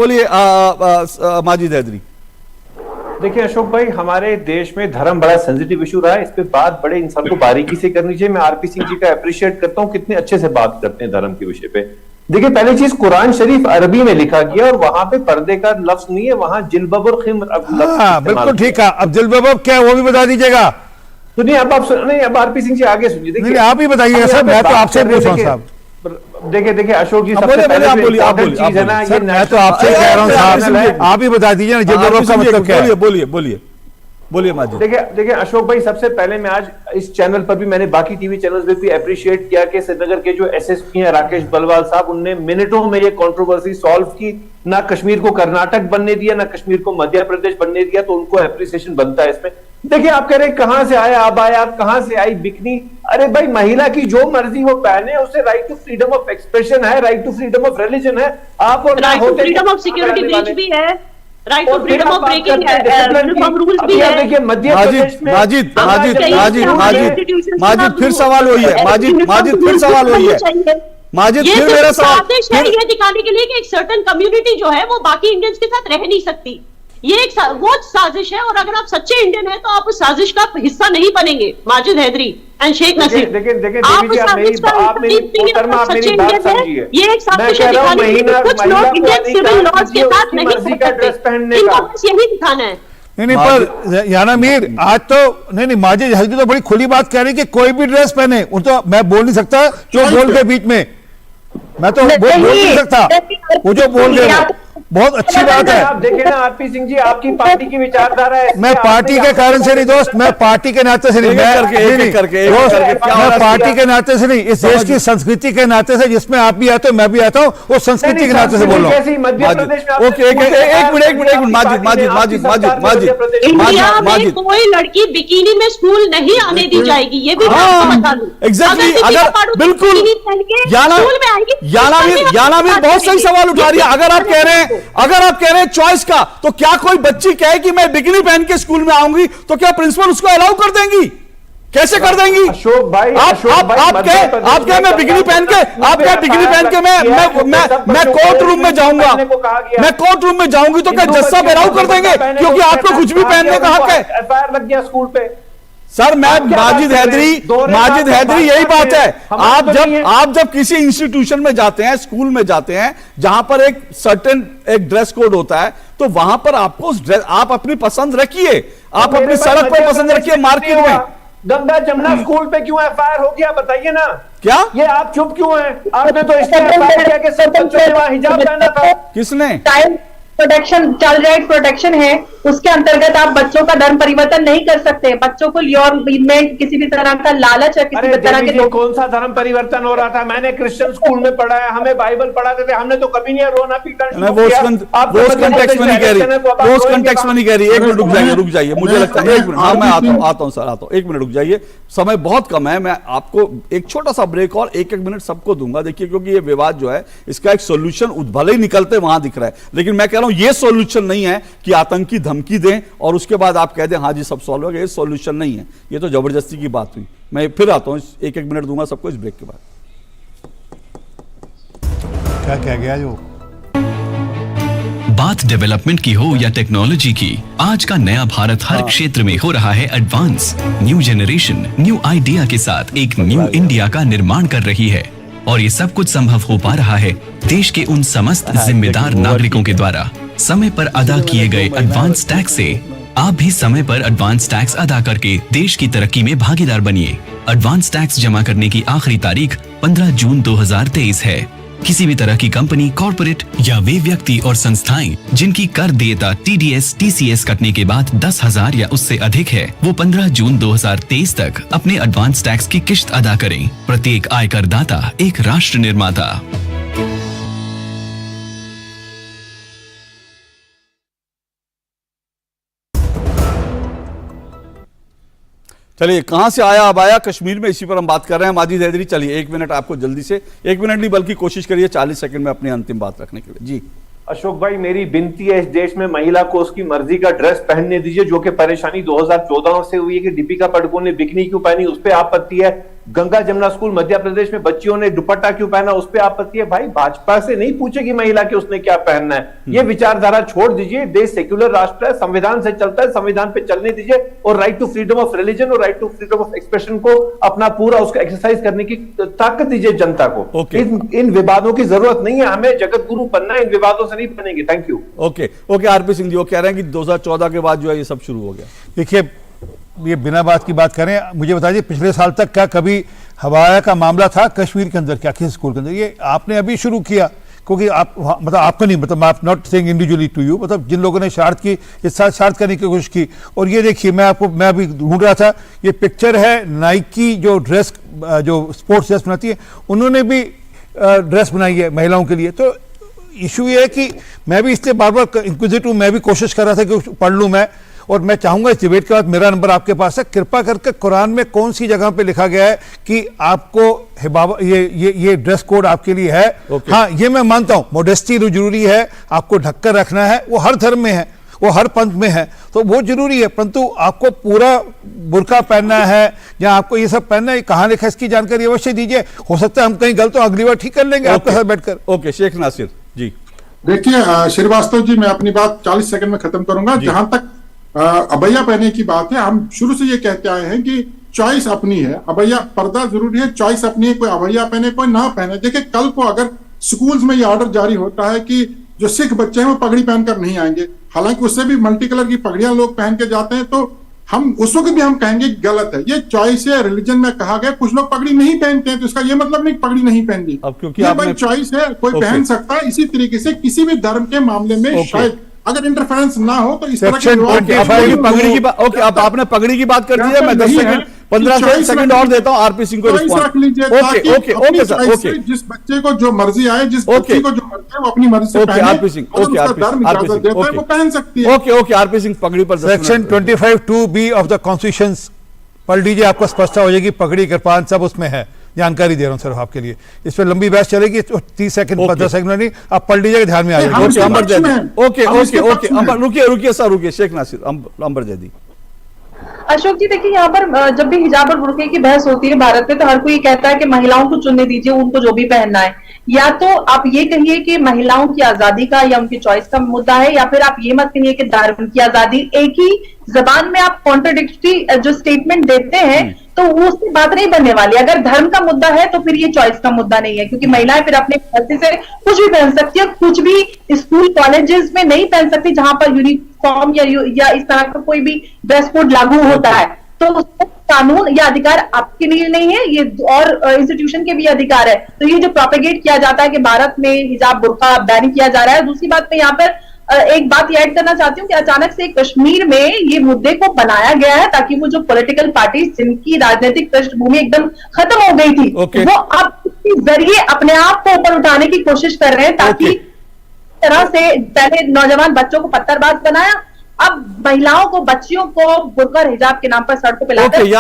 माजिद हैदरी। देखिए अशोक भाई, हमारे देश में धर्म बड़ा सेंसिटिव इशू रहा है, इस पे बात बड़े इंसान को बारीकी से करनी चाहिए। मैं आरपी सिंह जी का अप्रिशिएट करता हूं, कितने अच्छे से बात करते हैं धर्म के विषय पे। देखिए पहली चीज, कुरान शरीफ अरबी में लिखा गया और वहां पे पर्दे का लफ्ज नहीं है, वहां जिल्बब और खिम्र। बिल्कुल ठीक है। अब जिल्बब क्या है वो भी बता दीजिएगा। सुनिए अब आप नहीं, अब आरपी सिंह जी आगे सुनिए। देखिए आप ही बताइएगा सर, मैं तो आपसे पूछ रहा हूं साहब। देखिए अशोक जी, सबसे पहले चीज है ना, ये मैं तो आपसे कह रहा हूं साहब, आप ही बता दीजिए ना जिल्बब का मतलब क्या है। बोलिए माजिद। देखिए अशोक भाई, सबसे पहले मैं आज इस चैनल पर भी, मैंने बाकी टीवी चैनल्स पे भी अप्रिशिएट किया कि श्रीनगर के जो एसएसपी हैं राकेश बलवाल साहब, उनने मिनटों में ये कंट्रोवर्सी सॉल्व की। ना कश्मीर को कर्नाटक बनने दिया, ना कश्मीर को मध्य प्रदेश बनने दिया, तो उनको अप्रिसिएशन बनता है इसमें। देखिए आप कह रहे कहां से आया अबाया, कहां से आई बिकनी। अरे भाई, महिला की जो मर्जी वो पहने, उसे right to freedom of expression है, right to freedom of religion है। आप और right to freedom of security breach भी है, right to freedom of breaking uniform rules भी है। देखिए मध्य प्रदेश में माजिद फिर सवाल वही है। माजिद फिर सवाल वही है। माजिद फिर मेरा सवाल ये दिखाने के लिए कि एक सर्टेन कम्युनिटी जो है वो बाकी इंडियंस के साथ रह नहीं सकती, ये एक वो साजिश है। और अगर आप सच्चे इंडियन हैं तो आप उस साजिश का हिस्सा नहीं बनेंगे। माजिद हैदरी एंड शेख नसीर, ये एक साजिश है दिखाने के लिए कुछ लोग इंडियन सिविल लॉज के साथ नहीं रह सकते, इनको बस यही दिखाना है। नहीं पर याना मीर, आज तो नहीं माजिद हैदरी तो बड़ी खुली बात कह रही कि कोई भी ड्रेस पहने, उन तो मैं बोल नहीं सकता जो बोल के बीच में, मैं तो बोल नहीं सकता वो जो बोल रहे बहुत अच्छी बात है। आप देखें ना आरपी सिंह जी, आपकी पार्टी की विचारधारा है। मैं पार्टी के कारण से नहीं दोस्त, मैं पार्टी के नाते से नहीं, मैं पार्टी के नाते से नहीं, इस देश की संस्कृति के नाते से, जिसमें आप भी आते हो मैं भी आता हूँ, वो संस्कृति के नाते से बोल रहा हूँ। ओके एक मिनट माजिद में कोई लड़की बिकिनी में स्कूल नहीं आने दी जाएगी, ये भी आपको बता दूं। एग्जैक्टली, अगर बिल्कुल याना मीर बहुत सही सवाल उठा रही है। अगर आप कह रहे हैं चॉइस का, तो क्या कोई बच्ची कहे कि मैं बिकिनी पहन के स्कूल में आऊंगी, तो क्या प्रिंसिपल उसको अलाउ कर देंगी? कैसे कर देंगी? अशोक भाई, आप क्या मैं बिकिनी पहन के मैं कोर्ट रूम में जाऊंगा, मैं कोर्ट रूम में जाऊंगी तो क्या जज साहब अलाउ कर देंगे? क्योंकि आपको कुछ भी पहनने का हक है। एफआईआर लग गया स्कूल पे सर। मैं माजिद हैदरी यही बात है। आप जब किसी इंस्टीट्यूशन में जाते हैं, स्कूल में जाते हैं, जहां पर एक सर्टेन एक ड्रेस कोड होता है, तो वहां पर आपको आप अपनी पसंद रखिए, आप अपनी सड़क पर पसंद रखिए, मार्केट में। गंगा जमुना स्कूल पे क्यों एफआईआर हो गया, बताइए ना। क्या ये आप चुप क्यों हैं? आपने तो इसलिए एफआईआर किया कि सब बच्चों ने वहां हिजाब पहना था। किसने? प्रोटेक्शन, चाइल्ड राइट प्रोटेक्शन है, उसके अंतर्गत आप बच्चों का धर्म परिवर्तन नहीं कर सकते। बच्चों को में किसी भी तरह का लालच है, किसी भी तरह के कौन सा धर्म परिवर्तन हो रहा था? मैंने क्रिश्चियन स्कूल में पढ़ा है, हमें बाइबल पढ़ाते थे, हमने तो कभी नहीं रोना पीटना। वो उस कंटेक्स्ट में नहीं कह रही। एक मिनट रुक जाइए, मुझे लगता है एक मिनट, हाँ मैं आता हूं सर, एक मिनट रुक जाइए, समय बहुत कम है। मैं आपको एक छोटा सा ब्रेक और एक मिनट सबको दूंगा। देखिए, क्योंकि ये विवाद जो है इसका एक सोल्यूशन भले ही निकलते वहां दिख रहा है, लेकिन मैं कह रहा हूं ये सोल्यूशन नहीं है कि आतंकी धमकी दें और उसके बाद आप कह दें हाँ जी सब सॉल्व हो गया। ये सोल्यूशन नहीं है, ये तो जबरदस्ती की बात हुई। मैं फिर आता हूं, एक मिनट दूंगा सबको इस ब्रेक के बाद। क्या कह गया जो बात डेवलपमेंट की हो या टेक्नोलॉजी की, आज का नया भारत हर क्षेत्र में हो रहा है advance. New generation new idea के साथ एक न्यू इंडिया का निर्माण कर रही है, और ये सब कुछ संभव हो पा रहा है देश के उन समस्त जिम्मेदार नागरिकों के द्वारा। समय पर अदा किए गए एडवांस टैक्स से आप भी समय पर एडवांस टैक्स अदा करके देश की तरक्की में भागीदार बनिए। एडवांस टैक्स जमा करने की आखिरी तारीख 15 जून 2023 है। किसी भी तरह की कंपनी, कॉर्पोरेट या वे व्यक्ति और संस्थाएं जिनकी कर देयता TDS, TCS कटने के बाद 10,000 या उससे अधिक है, वो 15 जून 2023 तक अपने एडवांस टैक्स की किश्त अदा करें। प्रत्येक आयकर दाता एक राष्ट्र निर्माता। चलिए, कहां से आया अब आया कश्मीर में, इसी पर हम बात कर रहे हैं। माजिद हैदरी, चलिए 1 मिनट आपको जल्दी से, 1 मिनट नहीं बल्कि कोशिश करिए 40 सेकंड में अपनी अंतिम बात रखने के लिए। जी अशोक भाई, मेरी विनती है, इस देश में महिला को उसकी मर्जी का ड्रेस पहनने दीजिए। जो कि परेशानी 2014 से हुई है कि दीपिका पादुकोण ने बिकनी क्यों पहनी, उस पर आपत्ति है। गंगा जमुना स्कूल मध्य प्रदेश में बच्चियों ने दुपट्टा क्यों पहना, उस पर आपत्ति है। भाई, भाजपा से नहीं पूछेगी महिला कि उसने क्या पहनना है। ये विचारधारा छोड़ दीजिए। देश सेक्युलर राष्ट्र है, संविधान से चलता है, संविधान पे चलने दीजिए। और right to freedom of religion और right to freedom of expression को अपना पूरा उसको एक्सरसाइज करने की ताकत दीजिए जनता को। इन विवादों की जरूरत नहीं है, हमें जगत गुरु बनना है, इन विवादों से नहीं बनेंगे। Thank you. Okay, RP Singh ji वो कह रहे हैं कि 2014 के बाद जो है ये सब शुरू हो गया। देखिए, ये बिना बात की बात करें, मुझे बताइए पिछले साल तक क्या कभी हवाया का मामला था कश्मीर के अंदर, क्या किसी स्कूल के अंदर? ये आपने अभी शुरू किया, क्योंकि आप मतलब आपको नहीं, मतलब आप not saying individually to you, मतलब जिन लोगों ने शरारत की इस साथ शरारत करने की कोशिश की। और ये देखिए, मैं अभी ढूंढ रहा था, ये पिक्चर है नाइकी जो ड्रेस, जो स्पोर्ट्स ड्रेस बनाती है, उन्होंने भी ड्रेस बनाई है महिलाओं के लिए। तो इशू ये है कि मैं भी इसलिए बार बार इंक्विजिटिव, मैं भी कोशिश कर रहा था कि पढ़ लूँ मैं, और मैं चाहूंगा इस डिबेट के बाद मेरा नंबर आपके पास है, कृपा करके कुरान में कौन सी जगह पे लिखा गया है कि आपको ये ड्रेस कोड आपके लिए है। हाँ, ये मैं मानता हूं, मोडेस्टी जरूरी है, आपको ढककर रखना है, वो हर धर्म में है, वो हर पंथ में है, तो वो जरूरी है। परंतु आपको पूरा बुर्का पहनना है या आपको ये सब पहनना है, कहाँ लिखा है इसकी जानकारी अवश्य दीजिए। हो सकता है हम कहीं गलत हो, अगली बार ठीक कर लेंगे आपके साथ बैठकर। ओके, शेख नासिर जी। देखिए श्रीवास्तव जी, मैं अपनी बात 40 सेकंड में खत्म करूंगा। जहां तक अबैया पहनने की बात है, हम शुरू से ये कहते आए हैं कि चॉइस अपनी है। अबैया पर्दा जरूरी है, चॉइस अपनी है, कोई अबैया पहने कोई ना पहने। देखिए, कल को अगर स्कूल्स में ये ऑर्डर जारी होता है कि जो सिख बच्चे हैं वो पगड़ी पहनकर नहीं आएंगे, हालांकि उससे भी मल्टी कलर की पगड़ियां लोग पहन के जाते हैं, तो हम उस वक्त भी हम कहेंगे गलत है। ये चॉइस है, रिलीजन में कहा गया कुछ लोग पगड़ी नहीं पहनते हैं, तो इसका ये मतलब नहीं पगड़ी नहीं पहननी। अब क्योंकि ये भाई चॉइस है, कोई पहन सकता है। इसी तरीके से किसी भी धर्म के मामले में शायद अगर इंटरफेरेंस ना हो तो इस तरह के पगड़ी की बात। ओके, अब आपने पगड़ी की बात कर दी है, मैं 10 सेकंड 15 सेकंड और देता हूं आरपी सिंह को रिस्पॉन्स। रख लीजिए, ओके सर, ओके। जिस बच्चे को जो मर्जी आए, जिस बच्चे को जो मर्जी है वो अपनी मर्जी से पहने। आरपी सिंह, ओके, धर्म इजाजत देता है वो पहन सकती है। ओके, आरपी सिंह पगड़ी पर section 25(2)(b) of the constitution पढ़ लीजिए, आपको स्पष्ट हो जाएगी। पगड़ी कृपान सब उसमें है, जानकारी दे रहा हूं सिर्फ आपके लिए। इस पर लंबी बहस चलेगी, 30 सेकंड 15 सेकंड नहीं, आप पढ़ लीजिएगा, ध्यान में आएगा। रुकिए सर, रुकिए। शेख नासिर, अंबर जैदी। अशोक जी, देखिए यहाँ पर जब भी हिजाब और बुर्के की बहस होती है भारत में, तो हर कोई कहता है कि महिलाओं को चुनने दीजिए, उनको जो भी पहनना है। या तो आप ये कहिए कि महिलाओं की आजादी का या उनकी चॉइस का मुद्दा है, या फिर आप ये मत कहिए कि धर्म की आजादी। एक ही जबान में आप कॉन्ट्रडिक्टरी जो स्टेटमेंट देते हैं, तो वो उसकी बात नहीं बनने वाली। अगर धर्म का मुद्दा है तो फिर ये चॉइस का मुद्दा नहीं है, क्योंकि महिलाएं फिर अपने मर्जी से कुछ भी पहन सकती है, कुछ भी स्कूल कॉलेजेस में नहीं पहन सकती जहां पर यूनिफॉर्म या इस तरह का कोई भी ड्रेस कोड लागू होता है। तो कानून या अधिकार आपके लिए नहीं है, ये और इंस्टीट्यूशन के भी अधिकार है। तो ये जो प्रोपेगेट किया जाता है कि भारत में हिजाब बुर्का बैन किया जा रहा है। दूसरी बात मैं यहाँ पर एक बात ऐड करना चाहती हूँ कि अचानक से कश्मीर में ये मुद्दे को बनाया गया है ताकि वो जो पॉलिटिकल पार्टी जिनकी राजनीतिक पृष्ठभूमि एकदम खत्म हो गई थी, वो अब इसके जरिए अपने आप को ऊपर उठाने की कोशिश कर रहे हैं, ताकि तरह से पहले नौजवान बच्चों को पत्थरबाज बनाया, अब महिलाओं को, बच्चियों को बुर्का और हिजाब के नाम पर सड़कों पे लाकर, ओके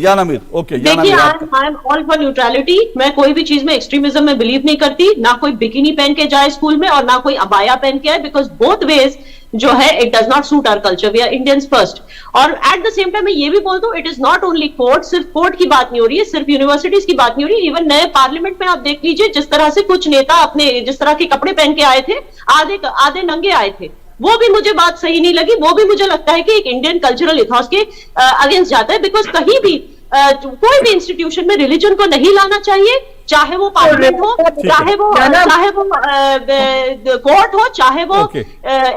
यानामीर ओके देखिए, I am all for neutrality. मैं कोई भी चीज में एक्सट्रीमिज्म में बिलीव नहीं करती, ना कोई बिकिनी पहन के जाए स्कूल में और ना कोई अबाया पहन के आए, बिकॉज बोथ वेज जो है it does not suit our culture, we are Indians first. और एट द सेम टाइम मैं ये भी बोल दूं, it is not only court, सिर्फ कोर्ट की बात नहीं हो रही है, सिर्फ यूनिवर्सिटीज की बात नहीं हो रही है, इवन नए पार्लियामेंट में आप देख लीजिए जिस तरह से कुछ नेता अपने जिस तरह के कपड़े पहन के आए थे, आधे नंगे आए थे, वो भी मुझे बात सही नहीं लगी। वो भी मुझे लगता है कि एक इंडियन कल्चरल इथॉस के अगेंस्ट जाता है, बिकॉज कहीं भी कोई भी इंस्टीट्यूशन में रिलीजन को नहीं लाना चाहिए, चाहे वो पार्लियामेंट हो, चाहे वो कोर्ट हो, चाहे वो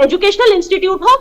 एजुकेशनल इंस्टीट्यूट हो।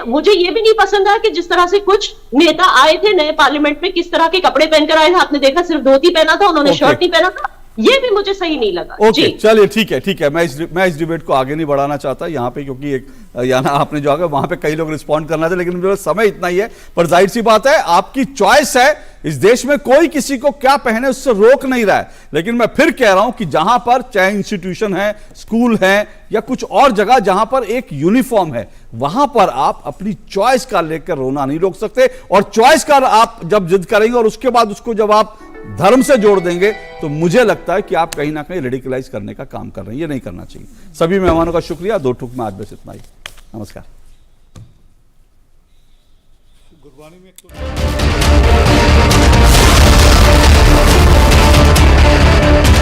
मुझे ये भी नहीं पसंद आया कि जिस तरह से कुछ नेता आए थे नए पार्लियामेंट में, किस तरह के कपड़े पहनकर आए थे, आपने देखा सिर्फ धोती पहना था, उन्होंने शर्ट नहीं पहना था, ये भी मुझे सही नहीं लगा। ओके, चलिए ठीक है, मैं इस डिबेट को आगे नहीं बढ़ाना चाहता यहाँ पे, क्योंकि एक याना आपने जो आगे वहां पे कई लोग रिस्पॉन्ड करना थे, लेकिन मेरा समय इतना ही है। पर जाहिर सी बात है, आपकी चॉइस है, इस देश में कोई किसी को क्या पहने उससे रोक नहीं रहा है। लेकिन मैं फिर कह रहा हूं कि जहां पर चाहे इंस्टीट्यूशन है, स्कूल है या कुछ और जगह जहां पर एक यूनिफॉर्म है, वहां पर आप अपनी चॉइस का लेकर रोना नहीं रोक सकते। और चॉइस का आप जब जिद करेंगे और उसके बाद उसको जब आप धर्म से जोड़ देंगे, तो मुझे लगता है कि आप कहीं ना कहीं रेडिकलाइज करने का काम कर रहे हैं। ये नहीं करना चाहिए। सभी मेहमानों का शुक्रिया। दो टूक में आज बस इतना ही। नमस्कार। गुरबानी में